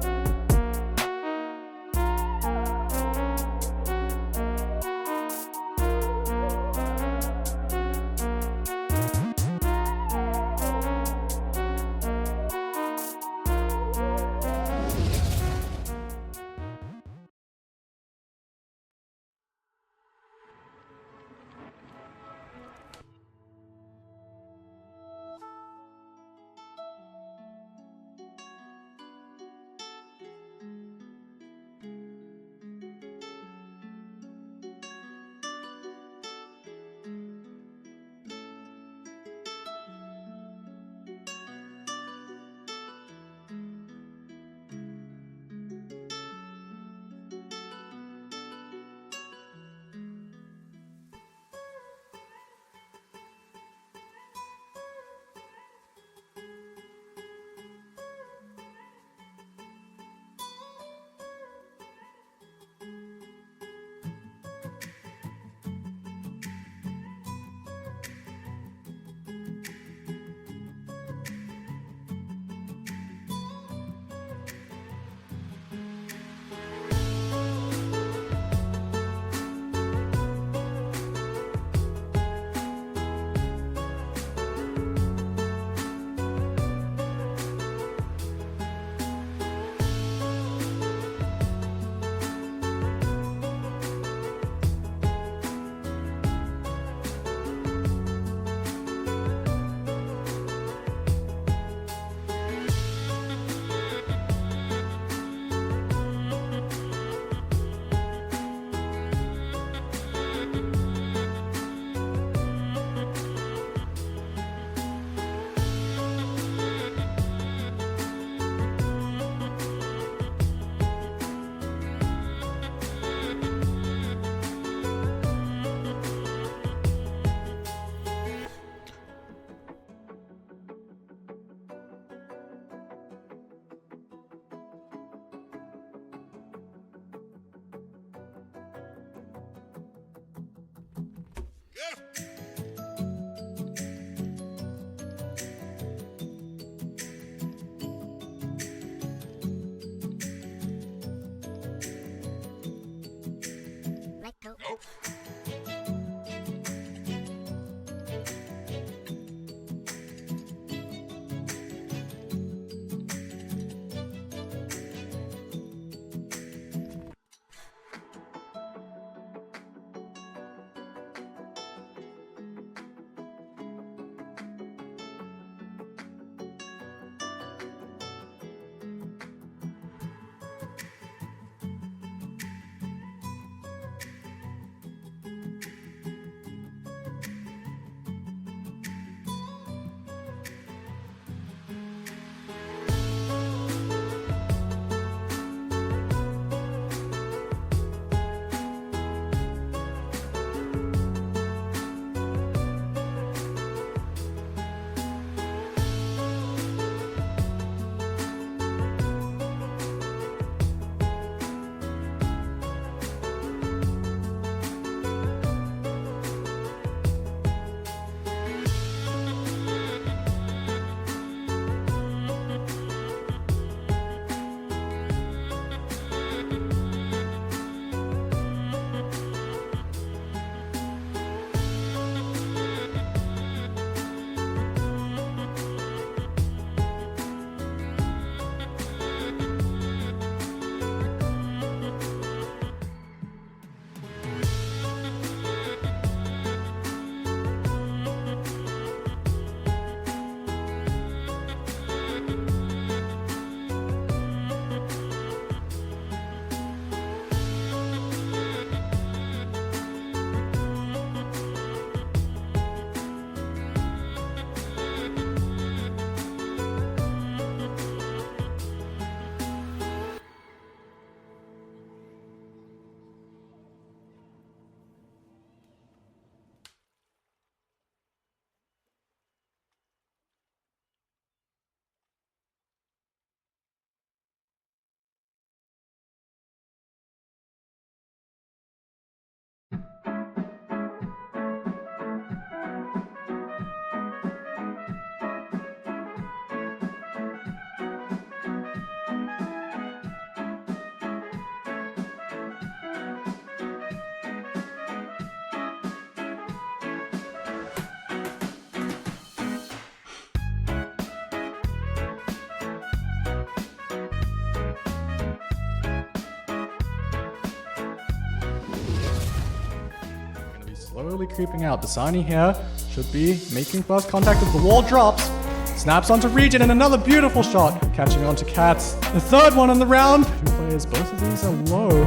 Slowly creeping out. Dasani here should be making first contact as the wall drops. Snaps onto Regent and another beautiful shot. Catching onto Cats. The third one in the round. Two players, both of these are low.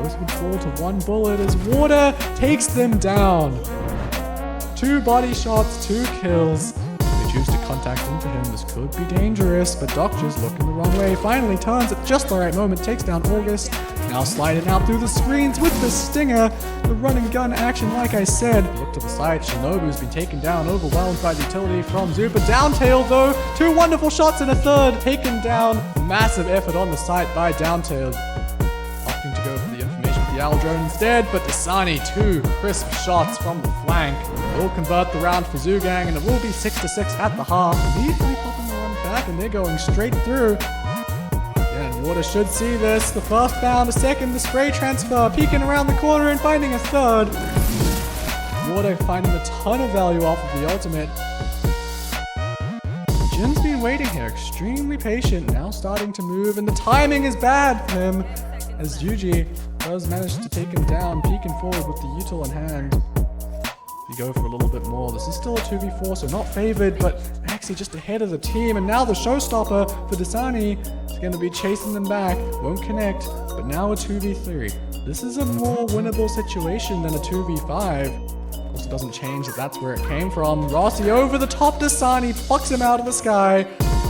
Both would fall to one bullet as Water takes them down. 2 body shots, 2 kills. If they choose to contact into him, this could be dangerous, but Doctor's looking the wrong way. Finally turns at just the right moment, takes down August. Now sliding out through the screens with the stinger. The run and gun action, like I said. Look to the side, Shinobu's been taken down, overwhelmed by the utility from Zupa. Downtail though, 2 wonderful shots and a third. Taken down, massive effort on the site by Downtail. Opting to go for the information with the Owl Drone instead, but Dasani, 2 crisp shots from the flank. Will convert the round for Zugang, and it will be 6-6 at the half. Immediately popping the run back, and they're going straight through. And Water should see this. The first found, a second, the spray transfer, peeking around the corner and finding a third. Water finding a ton of value off of the ultimate. Jin's been waiting here, extremely patient, now starting to move, and the timing is bad for him, as Yuji does manage to take him down, peeking forward with the util in hand. If you go for a little bit more, this is still a 2v4, so not favored, but actually just ahead of the team, and now the showstopper for Dasani is going to be chasing them back, won't connect, but now a 2v3. This is a more winnable situation than a 2v5. Of course, it doesn't change that that's where it came from. Rossi over the top, Dasani plucks him out of the sky.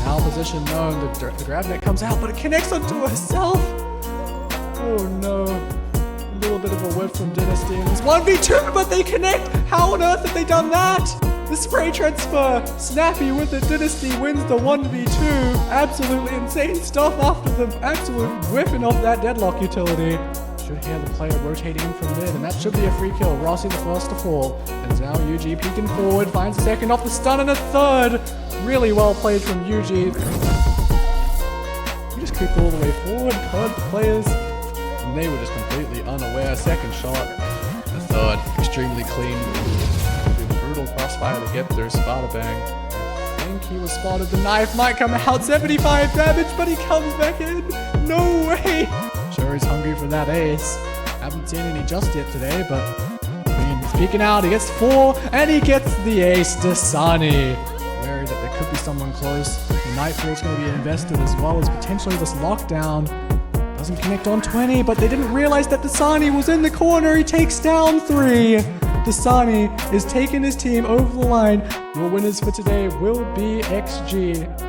Now position known, the grab net comes out, but it connects onto herself. Oh no. A little bit of a whip from Dynasty, and it's 1v2, but they connect! How on earth have they done that? The spray transfer, Snappy with the Dynasty wins the 1v2. Absolutely insane stuff after the absolute whipping off that deadlock utility. Should hear the player rotating in from mid, and that should be a free kill. Rossi the first to fall. And now UG peeking forward, finds a second off the stun and a third. Really well played from UG. He just creeped all the way forward, heard the players, and they were just completely unaware. Second shot, the third, extremely clean. Brutal crossfire to get through. Spada bang. I think he was spotted. The knife might come out. 75 damage, but he comes back in. No way. Sure, he's hungry for that ace. Haven't seen any just yet today, but I mean, he's peeking out. He gets 4, and he gets the ace. Dasani. Wary that there could be someone close. The Nightfall's going to be invested as well as potentially this lockdown. Doesn't connect on 20, but they didn't realize that Dasani was in the corner. He takes down 3. Dasani is taking his team over the line. Your winners for today will be XG.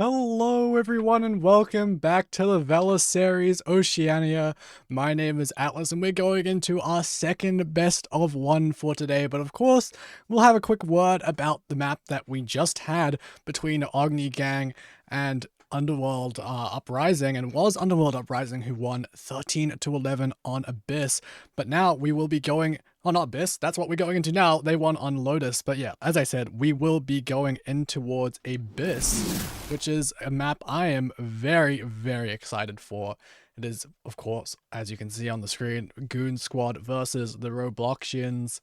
Hello everyone and welcome back to the Valor series Oceania. My name is Atlas and we're going into our second best of one for today, but of course we'll have a quick word about the map that we just had between Ognegang and Underworld Uprising, and it was Underworld Uprising who won 13-11 on Abyss, but now we will be going on Abyss. That's what we're going into now. They won on Lotus, but yeah, as I said, we will be going in towards Abyss, which is a map I am very, very excited for. It is, of course, as you can see on the screen, Goon Squad versus the Robloxians.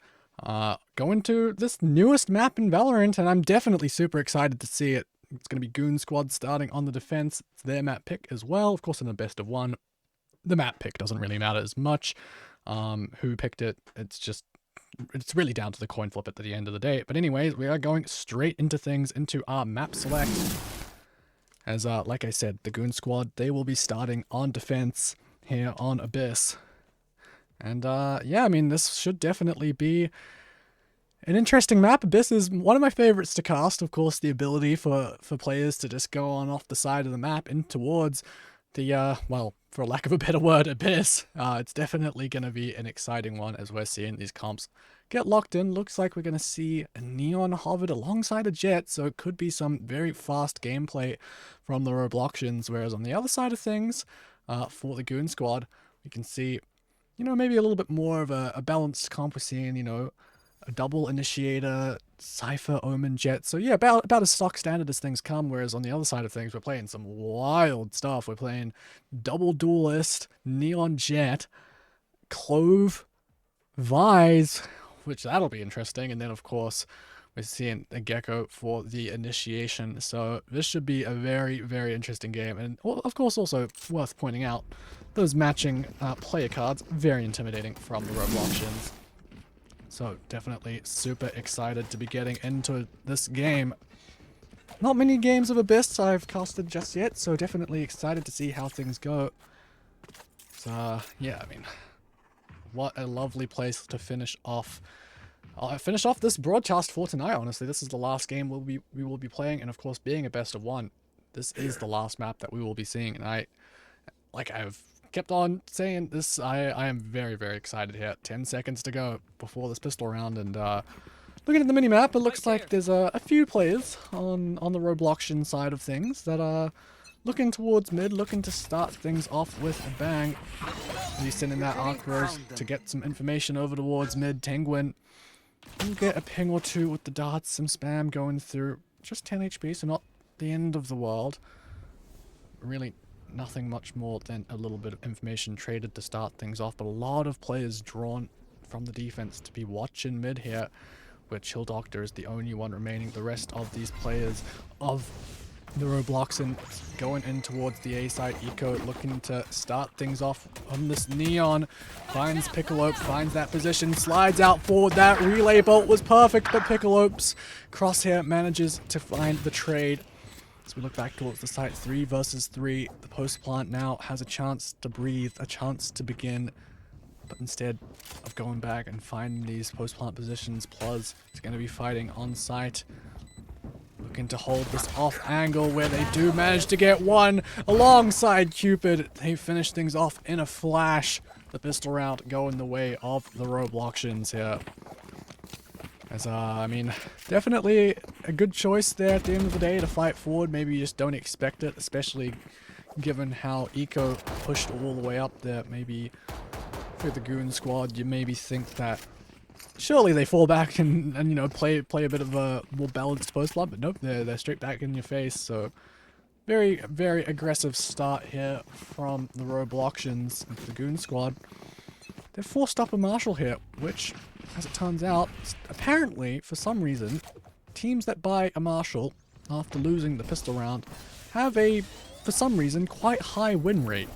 Going to this newest map in Valorant, and I'm definitely super excited to see it. It's going to be Goon Squad starting on the defense. It's their map pick as well. Of course, in the best of one, the map pick doesn't really matter as much. Who picked it? It's really down to the coin flip at the end of the day. But anyways, we are going straight into things, into our map select. As, like I said, the Goon Squad, they will be starting on defense here on Abyss. And, yeah, I mean, this should definitely be an interesting map. Abyss is one of my favorites to cast. Of course, the ability for players to just go on off the side of the map in towards the, well, for lack of a better word, Abyss. It's definitely going to be an exciting one as we're seeing these comps get locked in. Looks like we're going to see a Neon hovered alongside a Jet, so it could be some very fast gameplay from the Robloxians, whereas on the other side of things, for the Goon Squad, we can see, you know, maybe a little bit more of a balanced comp. We're seeing, you know, a double initiator, Cypher, Omen, Jet. So yeah, about as stock standard as things come, whereas on the other side of things, we're playing some wild stuff. We're playing Double Duelist, Neon Jet, Clove, Vise, which that'll be interesting, and then of course we're seeing a Gecko for the initiation. So this should be a very, very interesting game, and of course also worth pointing out, those matching player cards, very intimidating from the Robloxians. So definitely super excited to be getting into this game. Not many games of Abyss I've casted just yet, so definitely excited to see how things go. So yeah, I mean, what a lovely place to finish off. Finish off this broadcast for tonight. Honestly, this is the last game we will be playing, and of course, being a best of one, this is the last map that we will be seeing. And I've kept on saying this, I am very, very excited here. 10 seconds to go before this pistol round, and looking at the minimap, it looks like there's a few players on the Robloxian side of things that are looking towards mid, looking to start things off with a bang. He's sending that arc rose to get some information over towards mid. Tenguin will get a ping or two with the darts, some spam going through. Just 10 HP, so not the end of the world. Really nothing much more than a little bit of information traded to start things off, but a lot of players drawn from the defense to be watching mid here, where Chill Doctor is the only one remaining. The rest of these players of the Robloxians going in towards the A side. Eco looking to start things off on this Neon. Finds Piccolo, finds that position, slides out forward. That relay bolt was perfect, but Piccolo's crosshair manages to find the trade. As we look back towards the site, 3 versus 3. The post plant now has a chance to breathe, a chance to begin. But instead of going back and finding these post plant positions, Plus is going to be fighting on site. Looking to hold this off angle where they do manage to get one alongside Cupid. They finish things off in a flash. The pistol round going the way of the Robloxians here. As, I mean, definitely a good choice there at the end of the day to fight forward. Maybe you just don't expect it, especially given how Eco pushed all the way up there. Maybe for the Goon squad, you maybe think that surely they fall back and you know, play a bit of a more balanced post plot, but nope, they're straight back in your face. So very, very aggressive start here from the Robloxians, the Goon squad. They've forced up a Marshal here, which, as it turns out, apparently, for some reason, teams that buy a Marshal after losing the pistol round have a, for some reason, quite high win rate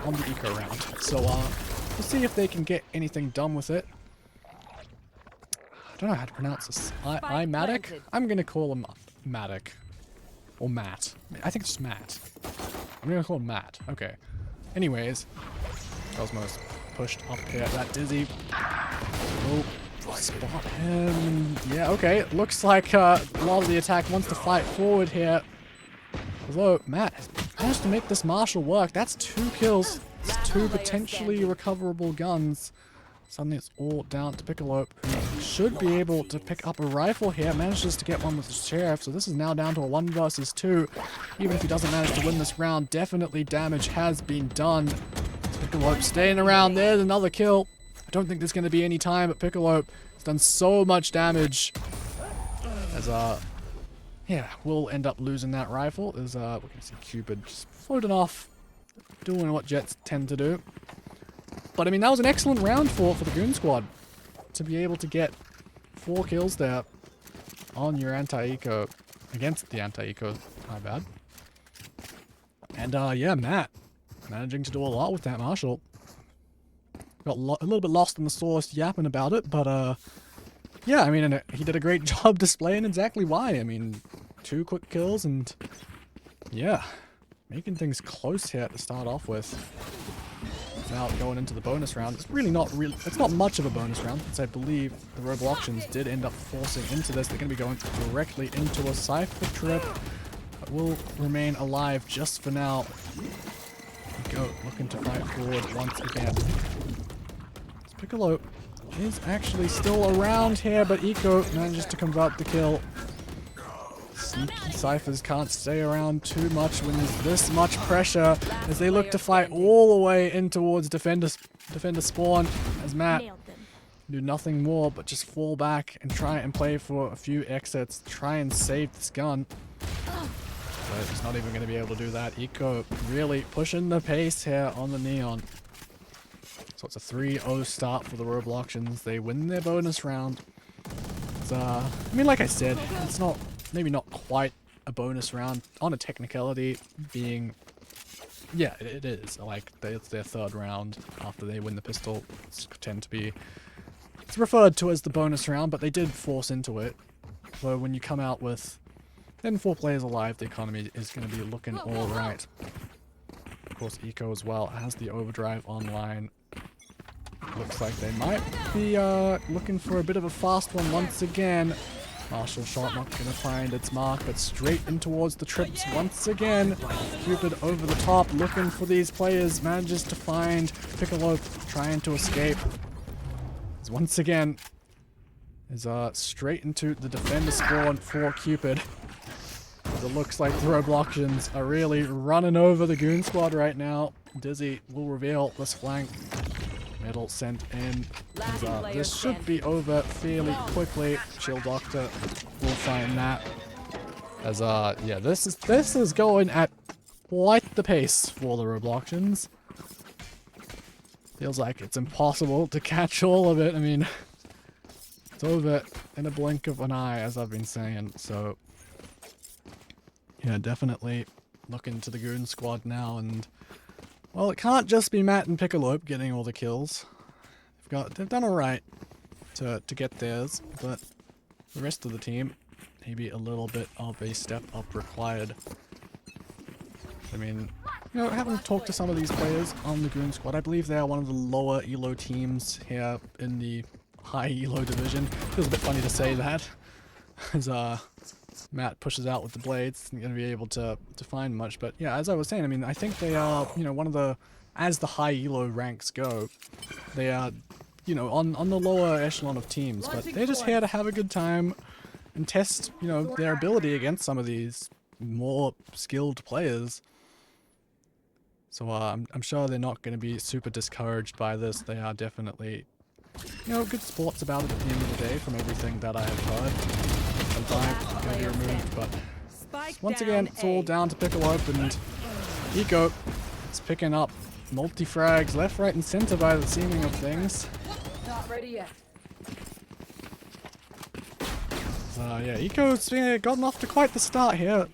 on the Eco round. So, we'll see if they can get anything done with it. I don't know how to pronounce this. Matic? I'm gonna call him Matic. Or Matt. I think it's just Matt. I'm gonna call him Matt. Okay. Anyways, Cosmos pushed up here. That Dizzy. Oh, spot him. Yeah, okay. It looks like a lot of the attack wants to fight forward here. Although Matt has managed to make this Marshal work. That's 2 kills. It's 2 potentially recoverable guns. Suddenly it's all down to Piccolo, who should be able to pick up a rifle here. Manages to get one with the Sheriff, so this is now down to a 1 versus 2. Even if he doesn't manage to win this round, definitely damage has been done. Piccolo staying around. There's another kill. I don't think there's going to be any time, but Piccolo has done so much damage. As, yeah, we'll end up losing that rifle. As, we can see Cupid just floating off, doing what Jets tend to do. But, I mean, that was an excellent round for the Goon squad. To be able to get 4 kills there on your anti-eco, against the anti-eco, my bad. And, yeah, Matt managing to do a lot with that Marshal. Got a little bit lost in the sauce yapping about it, but, yeah, I mean, he did a great job displaying exactly why. I mean, 2 quick kills and, yeah, making things close here to start off with. Now going into the bonus round, it's not much of a bonus round, since I believe the Robloxians did end up forcing into this. They're going to be going directly into a Cypher trip, but will remain alive just for now. Go looking to fight forward once again. Piccolo is actually still around here, but Eco manages to convert the kill. Sneaky Cyphers can't stay around too much when there's this much pressure as they look to fight all the way in towards defender spawn, as Matt do nothing more but just fall back and try and play for a few exits, try and save this gun. But he's not even going to be able to do that. Eco really pushing the pace here on the Neon. So it's a 3-0 start for the Robloxians. They win their bonus round. It's, I mean, like I said, it's not, maybe not quite a bonus round on a technicality being, yeah, it is. Like, it's their third round after they win the pistol. It's it's referred to as the bonus round, but they did force into it. So when you come out with then 4 players alive, the economy is going to be looking all right. Of course, Eco as well has the overdrive online. Looks like they might be looking for a bit of a fast one once again. Martial shot not going to find its mark, but straight in towards the trips once again. Cupid over the top, looking for these players, manages to find Piccolo trying to escape. Once again, is straight into the defender spawn for Cupid. It looks like the Robloxians are really running over the Goon squad right now. Dizzy will reveal this flank. Metal sent in. This should be over fairly quickly. Chill Doctor will find that. As yeah, this is going at quite the pace for the Robloxians. Feels like it's impossible to catch all of it. I mean, it's over in a blink of an eye, as I've been saying. So yeah, definitely looking to the Goon squad now, and well, it can't just be Matt and Piccolo getting all the kills. They've done alright to get theirs, but the rest of the team, maybe a little bit of a step up required. I mean, you know, having talked to some of these players on the Goon squad, I believe they are one of the lower elo teams here in the high elo division. Feels a bit funny to say that, as Matt pushes out with the blades, isn't going to be able to find much. But yeah, as I was saying, I mean, I think they are, you know, one of the, as the high elo ranks go, they are, you know, on the lower echelon of teams, but they're just here to have a good time and test, you know, their ability against some of these more skilled players. So I'm sure they're not going to be super discouraged by this. They are definitely, you know, good sports about it at the end of the day from everything that I have heard. Sometimes going to be removed, but once again, it's all down to Piccolo and Eco. It's picking up multi-frags left, right, and center by the seeming of things. Not ready yet. Yeah, Eco's gotten off to quite the start here.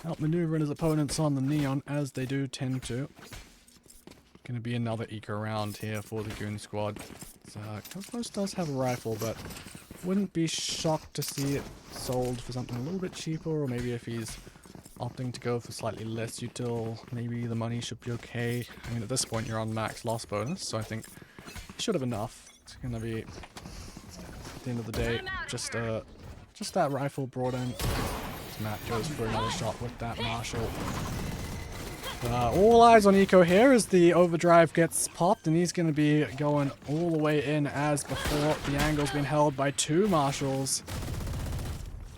Outmaneuvering his opponents on the Neon, as they do tend to. Gonna be another Eco round here for the Goon squad. Cosmos does have a rifle, but wouldn't be shocked to see it sold for something a little bit cheaper, or maybe if he's opting to go for slightly less util, maybe the money should be okay. I mean, at this point you're on max loss bonus, so I think you should have enough. It's gonna be, at the end of the day, just that rifle brought in. Matt goes for another shot with that Marshall. All eyes on Eco here as the overdrive gets popped, and he's going to be going all the way in as before. The angle's been held by 2 Marshalls.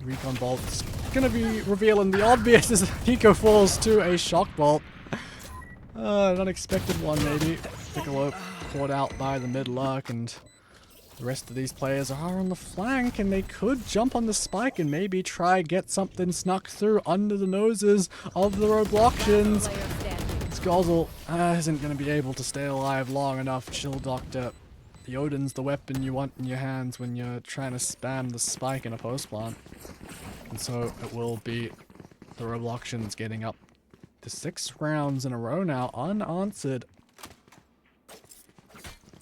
Recon Bolt's going to be revealing the obvious as Eco falls to a shock bolt. An unexpected one maybe. Piccolo caught out by the mid-lurk, and the rest of these players are on the flank, and they could jump on the spike and maybe try get something snuck through under the noses of the Robloxians. Scozzle isn't going to be able to stay alive long enough. Chill Doctor. The Odin's the weapon you want in your hands when you're trying to spam the spike in a post plant. And so it will be the Robloxians getting up to 6 rounds in a row now, unanswered.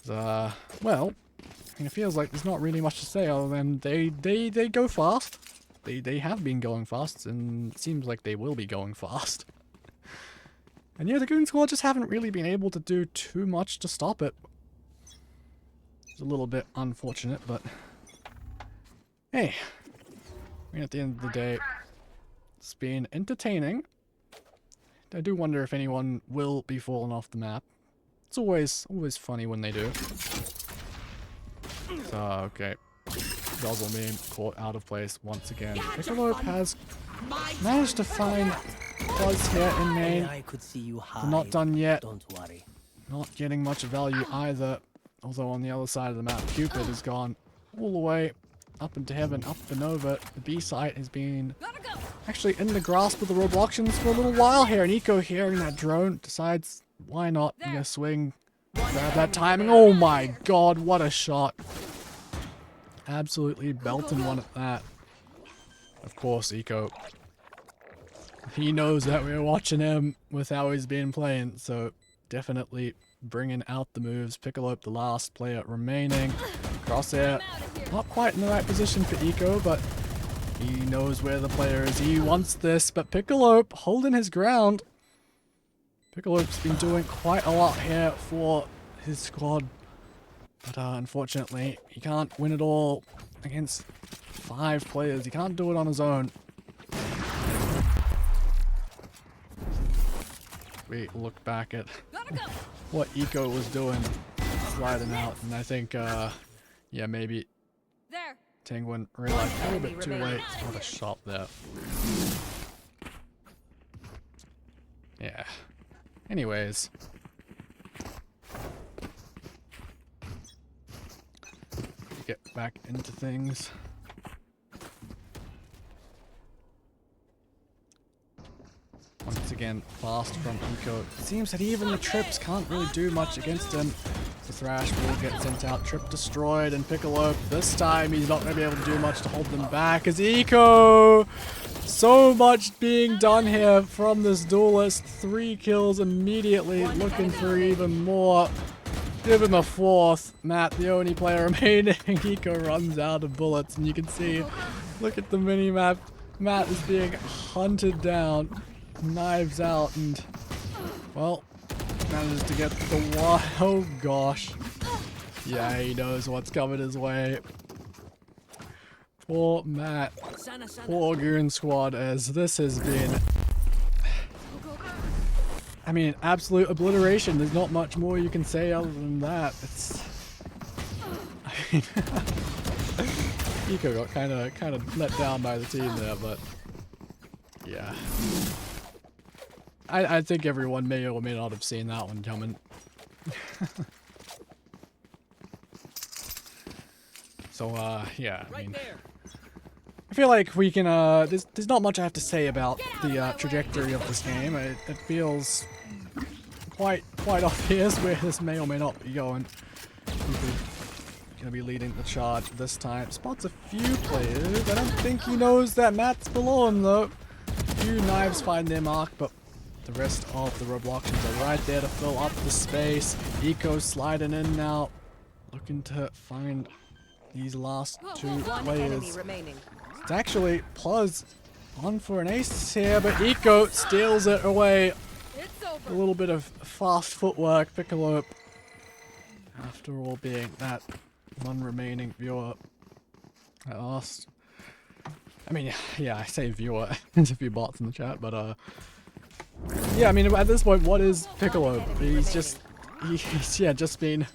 Well, I mean, it feels like there's not really much to say other than they go fast. They have been going fast, and it seems like they will be going fast. And yeah, the Goon squad just haven't really been able to do too much to stop it. It's a little bit unfortunate, but hey, I mean, at the end of the day, it's been entertaining. I do wonder if anyone will be falling off the map. It's always funny when they do. So, okay. Guzzle meme caught out of place once again. Piccolo has managed to find Buzz here in main. I could see you hide. Not done yet. Don't worry. Not getting much value either. Although on the other side of the map, Cupid has gone all the way up into heaven, up and over. The B site has been actually in the grasp of the Robloxians for a little while here. And Eco, hearing that drone, decides, why not? I'm gonna swing, grab that timing. Oh my god, what a shot. Absolutely belting one at that. Of course, Eco. He knows that we're watching him with how he's been playing, so definitely bringing out the moves. Piccolo, the last player remaining. Crosshair, not quite in the right position for Eco, but he knows where the player is. He wants this, but Piccolo holding his ground. Piccolo's been doing quite a lot here for his squad, but unfortunately, he can't win it all against 5 players. He can't do it on his own. We look back at what Eco was doing, sliding out, and I think, yeah, maybe Tenguin realized a little bit too late. What a shot there. Yeah. Anyways. Get back into things. Once again, fast from Eco. It seems that even the trips can't really do much against him. The Thrash will get sent out, trip destroyed, and Piccolo, this time he's not going to be able to do much to hold them back as Eco! So much being done here from this duelist. 3 kills immediately, looking for even more. Give him a 4th. Matt, the only player remaining. Eco runs out of bullets, and you can see, look at the mini-map. Matt is being hunted down. Knives out, and, well, manages to get the one. Oh gosh. Yeah, he knows what's coming his way. Poor Matt. Poor Goon squad, as this has been, I mean, absolute obliteration. There's not much more you can say other than that. It's, I mean, Eco got kind of let down by the team there, but yeah. I think everyone may or may not have seen that one coming. So, yeah, I mean, I feel like we can, there's not much I have to say about the trajectory of this game. It feels quite obvious where this may or may not be going. Gonna be leading the charge this time. Spots a few players. I don't think he knows that Matt's below him, though. A few knives find their mark, but the rest of the Robloxians are right there to fill up the space. Eco sliding in now, looking to find these last 2 players. It's actually Pluz on for an ace here, but Eco steals it away. A little bit of fast footwork. Piccolo, after all, being that one remaining viewer at last. I mean, yeah, I say viewer. There's a few bots in the chat, but yeah, I mean, at this point, what is Piccolo? He's yeah, just been,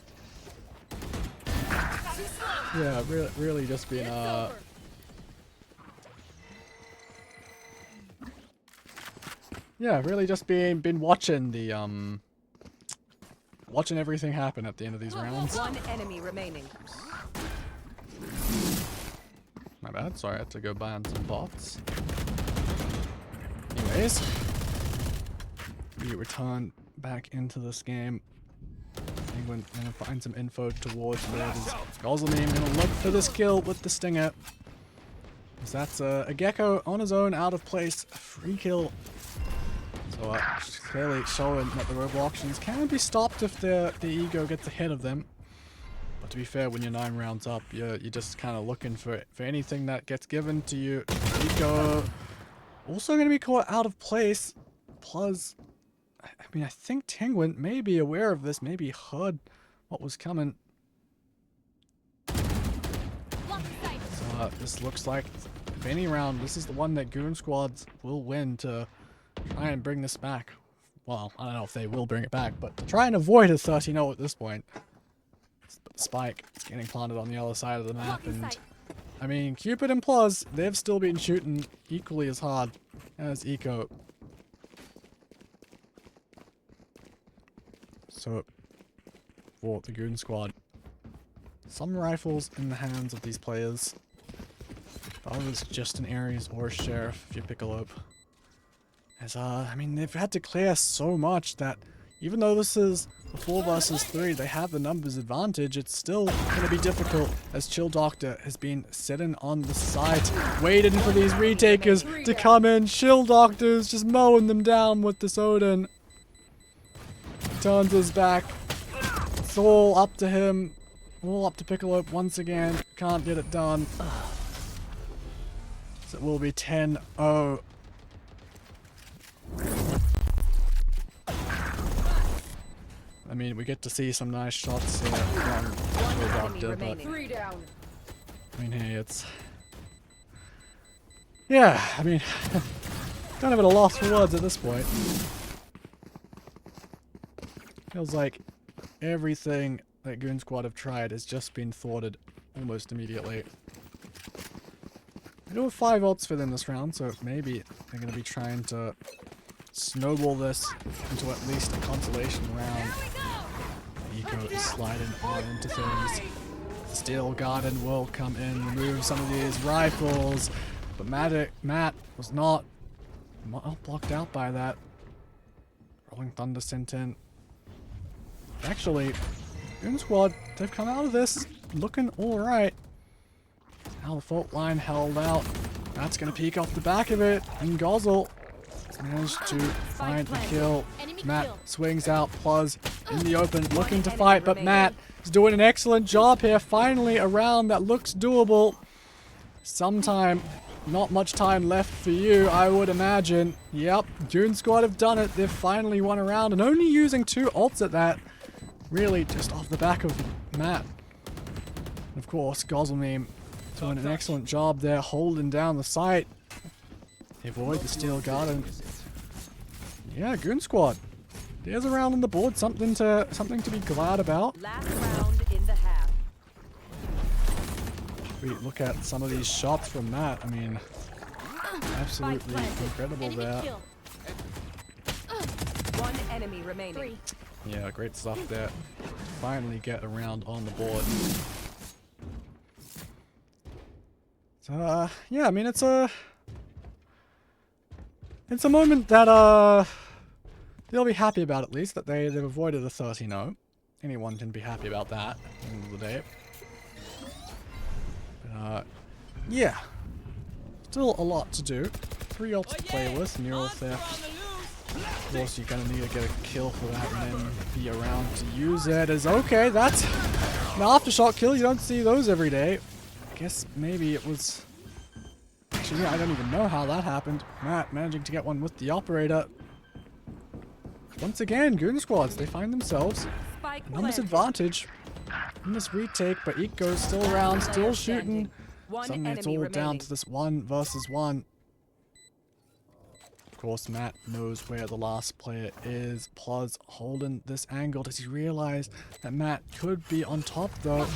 yeah, really just been, yeah, really just been watching the, watching everything happen at the end of these rounds. 1 enemy remaining. My bad, sorry, I had to go buy on some bots. Anyways. We return back into this game. Penguin gonna find some info towards where does Gosselmeem gonna look for this kill with the stinger. Because that's a Gecko on his own, out of place, a free kill. So clearly showing that the Robloxians can be stopped if the ego gets ahead of them. But to be fair, when you're 9 rounds up, you're just kind of looking for anything that gets given to you. Ego also gonna be caught out of place. Plus, I mean, I think Tenguin may be aware of this, maybe heard what was coming. So this looks like, if any round, this is the one that Goon squads will win to try and bring this back. Well, I don't know if they will bring it back, but to try and avoid a 13-0 at this point. Spike is getting planted on the other side of the map, and I mean, Cupid and Pluz, they've still been shooting equally as hard as Eco. So, for the Goon squad, some rifles in the hands of these players. Others just in Ares or Sheriff if you Piccolope. As I mean, they've had to clear so much that even though this is a 4 versus 3, they have the numbers advantage. It's still going to be difficult as Chill Doctor has been sitting on the site, waiting for these retakers to come in. Chill Doctor's just mowing them down with this Odin. Turns his back. It's all up to him. All up to Piccolope once again. Can't get it done. So it will be 10-0. I mean, we get to see some nice shots here from Chill Doctor, but I mean, hey, it's... Yeah, I mean, kind of at a loss for words at this point. Feels like everything that Goon Squad have tried has just been thwarted almost immediately. I do have 5 ults for them this round, so maybe they're going to be trying to snowball this into at least a consolation round. Eco is sliding on into things. Steel Garden will come in, remove some of these rifles, but Matt was not blocked out by that. Rolling Thunder sent in. Actually, Goon Squad, they've come out of this looking alright. Now the fault line held out. That's going to peek off the back of it. And Gozzle has managed to find the kill. Matt swings out. Pluz in the open looking to fight, but Matt is doing an excellent job here. Finally a round that looks doable. Sometime, not much time left for you, I would imagine. Yep, Goon Squad have done it. They've finally won a round and only using 2 ults at that. Really just off the back of Matt. Of course, Gozzle Meme doing an excellent job there, holding down the site. They avoid the Steel Garden. Yeah, Goon Squad. There's a round on the board, something to be glad about. Last round in the half. We look at some of these shots from Matt. I mean, absolutely incredible there. One enemy remaining. Yeah, great stuff there. Finally get a round on the board. So, yeah, I mean, it's a moment that, they'll be happy about at least, that they've avoided a 30-0. Anyone can be happy about that at the end of the day. But, yeah. Still a lot to do. 3 ults to play with, Neural Theft. Of course, you're gonna need to get a kill for that and then be around to use it. As okay, that's an aftershock kill. You don't see those every day. I guess maybe it was... Actually, I don't even know how that happened. Matt managing to get one with the operator. Once again, Goon Squads, they find themselves a numbers advantage in this retake, but Eco's still around, still shooting. Suddenly it's all down to this 1 versus 1. Of course, Matt knows where the last player is. Pluz holding this angle. Does he realize that Matt could be on top though?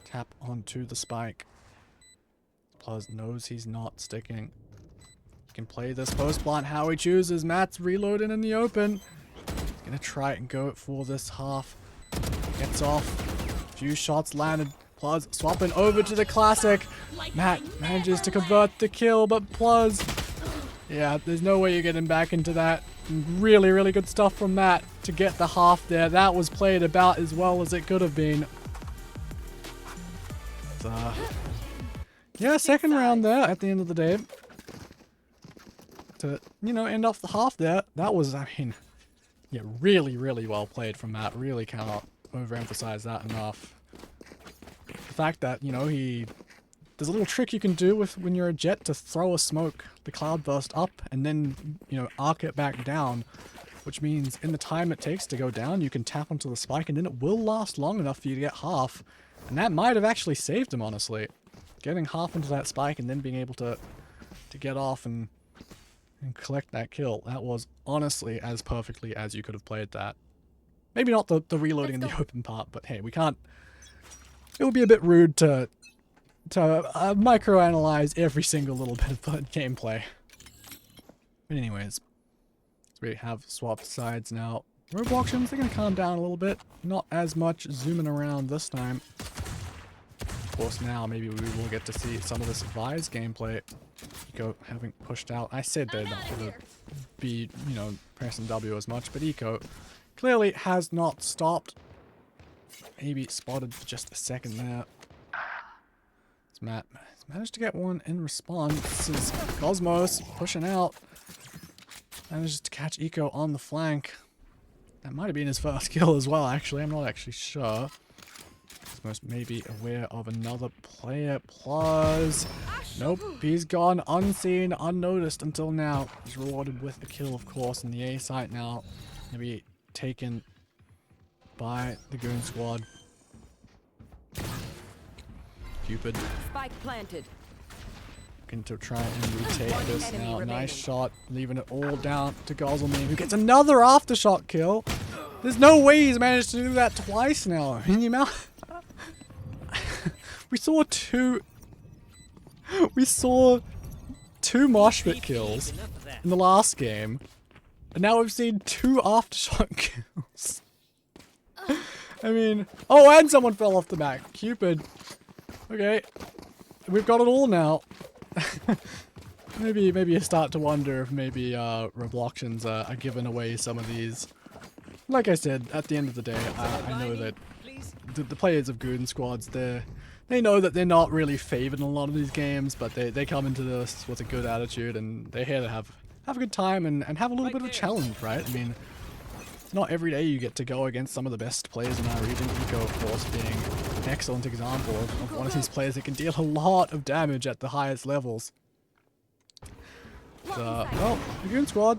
Tap onto the spike. Pluz knows he's not sticking. He can play this post plant how he chooses. Matt's reloading in the open. He's gonna try and go for this half. Gets off. Few shots landed. Pluz swapping over to the classic. Matt manages to convert the kill, but Pluz... Yeah, there's no way you're getting back into that. Really, really good stuff from Matt to get the half there. That was played about as well as it could have been. Yeah, second round there at the end of the day. To, you know, end off the half there. That was, I mean, yeah, really, really well played from Matt. Really cannot overemphasize that enough. The fact that, you know, there's a little trick you can do with when you're a jet to throw a smoke, the cloudburst up, and then, you know, arc it back down. Which means in the time it takes to go down, you can tap onto the spike, and then it will last long enough for you to get half. And that might have actually saved him, honestly. Getting half into that spike and then being able to get off and collect that kill. That was honestly as perfectly as you could have played that. Maybe not the reloading in the open part, but hey, we can't... It would be a bit rude to microanalyze every single little bit of gameplay. But anyways, so we have swapped sides now. Robloxians, they're going to calm down a little bit. Not as much zooming around this time. Of course, now maybe we will get to see some of this Vise gameplay. Eco having pushed out. I said they're not going to be, you know, pressing W as much, but Eco clearly has not stopped. Maybe spotted for just a second there. Matt has managed to get one in response. This is Cosmos pushing out. Manages to catch Eco on the flank. That might have been his first kill as well, actually. I'm not actually sure. Cosmos may be aware of another player. Plus, nope, he's gone unseen, unnoticed until now. He's rewarded with a kill, of course, in the A site now. Maybe taken by the Goon squad. Cupid Spike planted. looking to try and retake this now. Nice shot, leaving it all down to Gozzlememe, who gets another aftershock kill. There's no way he's managed to do that twice now. I mean, the amount we saw two mosh pit kills in the last game, and now we've seen 2 aftershock kills. I mean, oh, and someone fell off the back. Cupid. Okay, we've got it all now. maybe you start to wonder if maybe Robloxians are giving away some of these. Like I said, at the end of the day, I know that the players of Goon squads, they know that they're not really favored in a lot of these games, but they come into this with a good attitude, and they're here to have a good time and have a little bit of a challenge, right? I mean, it's not every day you get to go against some of the best players in our region. Eco, of course, being an excellent example of one of these players that can deal a lot of damage at the highest levels. So, well, the Goon squad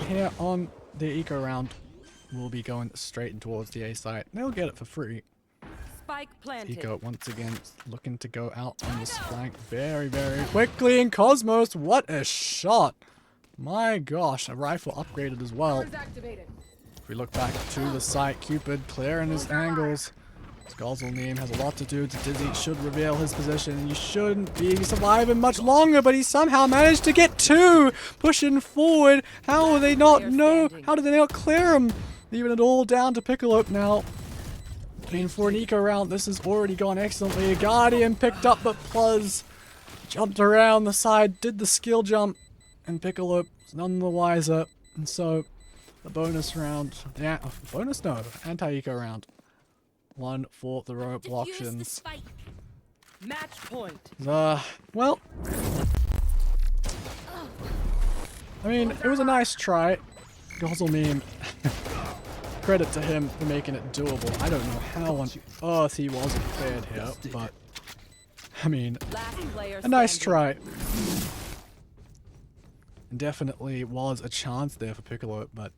here on the Eco round will be going straight in towards the A site. They'll get it for free. Spike planted. Eco once again looking to go out on this flank very, very quickly. And Cosmos, what a shot! My gosh, a rifle upgraded as well. If we look back to the site, Cupid clearing his angles. Gozzlememe has a lot to do. Dizzy should reveal his position. He shouldn't be surviving much longer, but he somehow managed to get 2 pushing forward. How will they not know? How did they not clear him? Leaving it all down to Piccolo now. I mean, for an Eco round, this has already gone excellently. A Guardian picked up, but Pluz jumped around the side, did the skill jump, and Piccolo is none the wiser. And so, the bonus round, yeah, bonus no, anti-Eco round. One for the Robloxians. Match point. Well, I mean, it was a nice try. Gozzlememe, credit to him for making it doable. I don't know how on earth he wasn't cleared here, but I mean, a nice try. Definitely was a chance there for Piccolo, but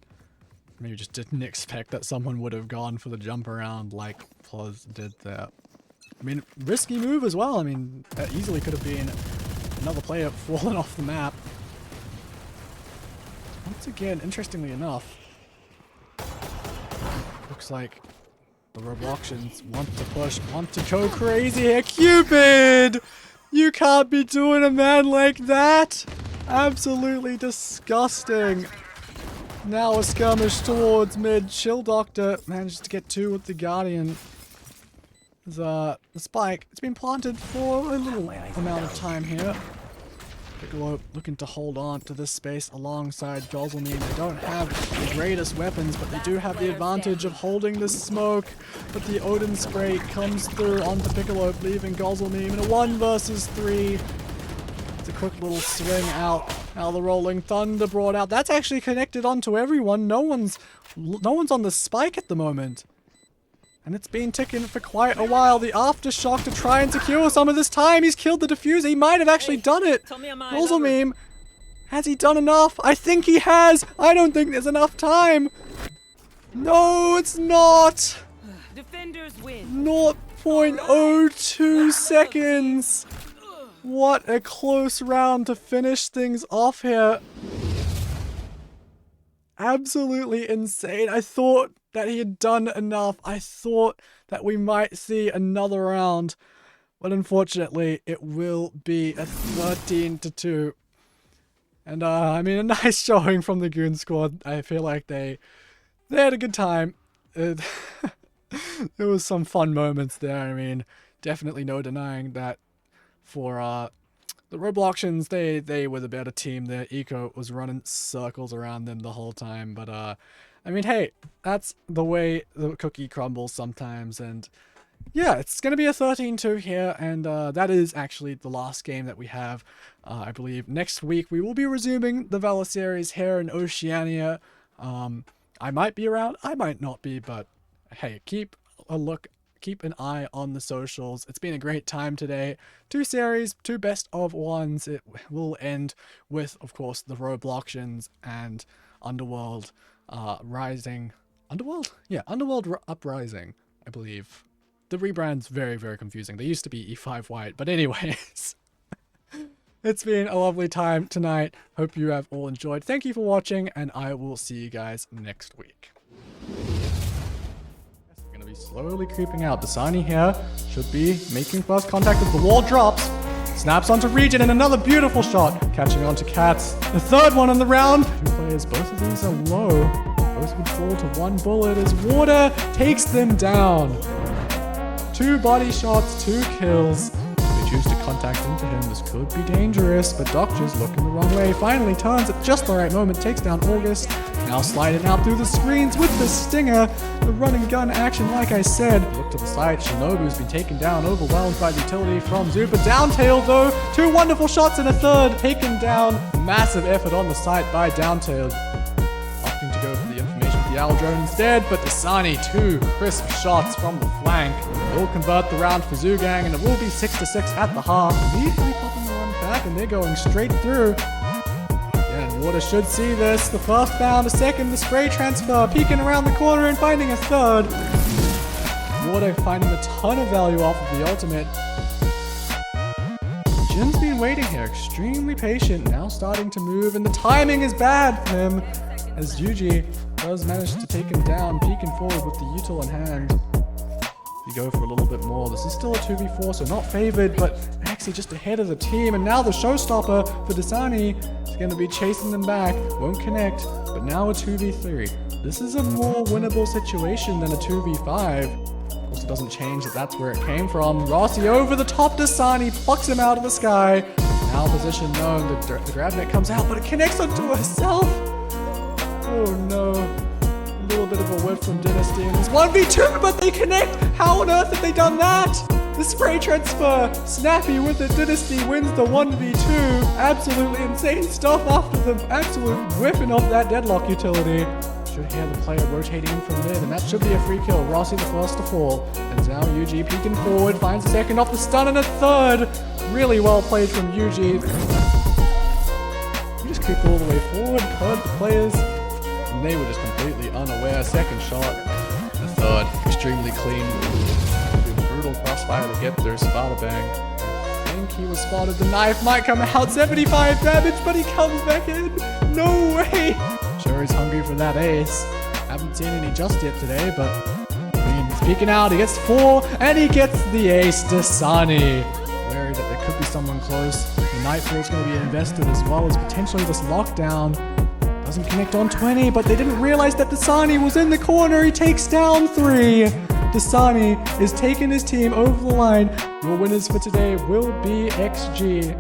maybe just didn't expect that someone would have gone for the jump around like Pluz did there. I mean, risky move as well. I mean, that easily could have been another player falling off the map. Once again, interestingly enough, looks like the Robloxians want to push, want to go crazy here. Cupid! You can't be doing a man like that! Absolutely disgusting. Now a skirmish towards mid. Chill Doctor manages to get 2 with the Guardian. The spike, it's been planted for a little amount of time here. Piccolo looking to hold on to this space alongside Gozzlememe. They don't have the greatest weapons, but they do have the advantage of holding the smoke. But the Odin spray comes through onto Piccolo, leaving Gozzlememe in a 1 versus 3. It's a quick little swing out. Now the Rolling Thunder brought out. That's actually connected onto everyone. No one's on the spike at the moment. And it's been ticking for quite a while. The Aftershock to try and secure some of this time. He's killed the diffuser. He might have actually done it. Gozzlememe, has he done enough? I think he has. I don't think there's enough time. No, it's not. Defenders win. 0.02 seconds. What a close round to finish things off here. Absolutely insane. I thought that he had done enough. I thought that we might see another round. But unfortunately, it will be a 13-2. And I mean, a nice showing from the Goon squad. I feel like they had a good time. There was some fun moments there. I mean, definitely no denying that for the Robloxians, they were the better team. Their eco was running circles around them the whole time. But I mean, hey, that's the way the cookie crumbles sometimes. And yeah, it's going to be a 13-2 here. And that is actually the last game that we have. I believe next week we will be resuming the Valor series here in Oceania. I might be around, I might not be, but hey, keep an eye on the socials. It's been a great time today. 2 series, 2 best of ones. It will end with, of course, the Robloxians and Underworld Rising. Underworld? Yeah, Underworld Uprising, I believe. The rebrand's very, very confusing. They used to be E5 White, but anyways. It's been a lovely time tonight. Hope you have all enjoyed. Thank you for watching, and I will see you guys next week. We're going to be slowly creeping out. Dasani here should be making first contact as the wall drops. Snaps onto Region, and another beautiful shot. Catching onto Cats. The third one on the round. 2 players, both of these are low. Both would fall to 1 bullet as Water takes them down. 2 body shots, 2 kills. Choose to contact into him. This could be dangerous, but Doctor's looking the wrong way. Finally turns at just the right moment, takes down August. Now sliding out through the screens with the stinger. The run and gun action, like I said. Look to the side, Shinobu's been taken down, overwhelmed by the utility from Zupa. Downtail though, 2 wonderful shots and a third, taken down. Massive effort on the site by Downtail. Opting to go for the information with the Owl Drone instead, but Dasani, 2 crisp shots from the flank. Will convert the round for Zugang, and it will be 6-6 at the half. Immediately popping the run back, and they're going straight through. Yeah, and Water should see this. The first found, a second, the spray transfer, peeking around the corner and finding a third. Water finding a ton of value off of the ultimate. Jin's been waiting here, extremely patient, now starting to move, and the timing is bad for him, as Yuji does manage to take him down, peeking forward with the util in hand. You go for a little bit more. This is still a 2v4, so not favored, but actually just ahead of the team. And now the showstopper for Dasani is going to be chasing them back. Won't connect, but now a 2v3. This is a more winnable situation than a 2v5. Also doesn't change that that's where it came from. Rossi over the top, Dasani plucks him out of the sky. Now position known. The grab net comes out, but it connects onto herself. Oh no. A little bit of a whiff from Dynasty, and it's 1v2, but they connect! How on earth have they done that? The spray transfer! Snappy with it, Dynasty wins the 1v2. Absolutely insane stuff after the absolute whiffing off that deadlock utility. Should hear the player rotating in from mid, and that should be a free kill. Rossi the first to fall. And now Yuji peeking forward, finds a second off the stun and a third. Really well played from Yuji. You just creep all the way forward, heard the players. And they were just completely unaware. Second shot. The third. Extremely clean. Brutal crossfire to get there. Spada bang. I think he was spotted. The knife might come out. 75 damage, but he comes back in. No way. Sure he's hungry for that ace. Haven't seen any just yet today, but I mean, he's peeking out. He gets 4, and he gets the ace. Dasani. Wary that there could be someone close. The Nightfall's going to be invested as well as potentially this lockdown. Doesn't connect on 20, but they didn't realize that Dasani was in the corner. He takes down 3. Dasani is taking his team over the line. Your winners for today will be XG.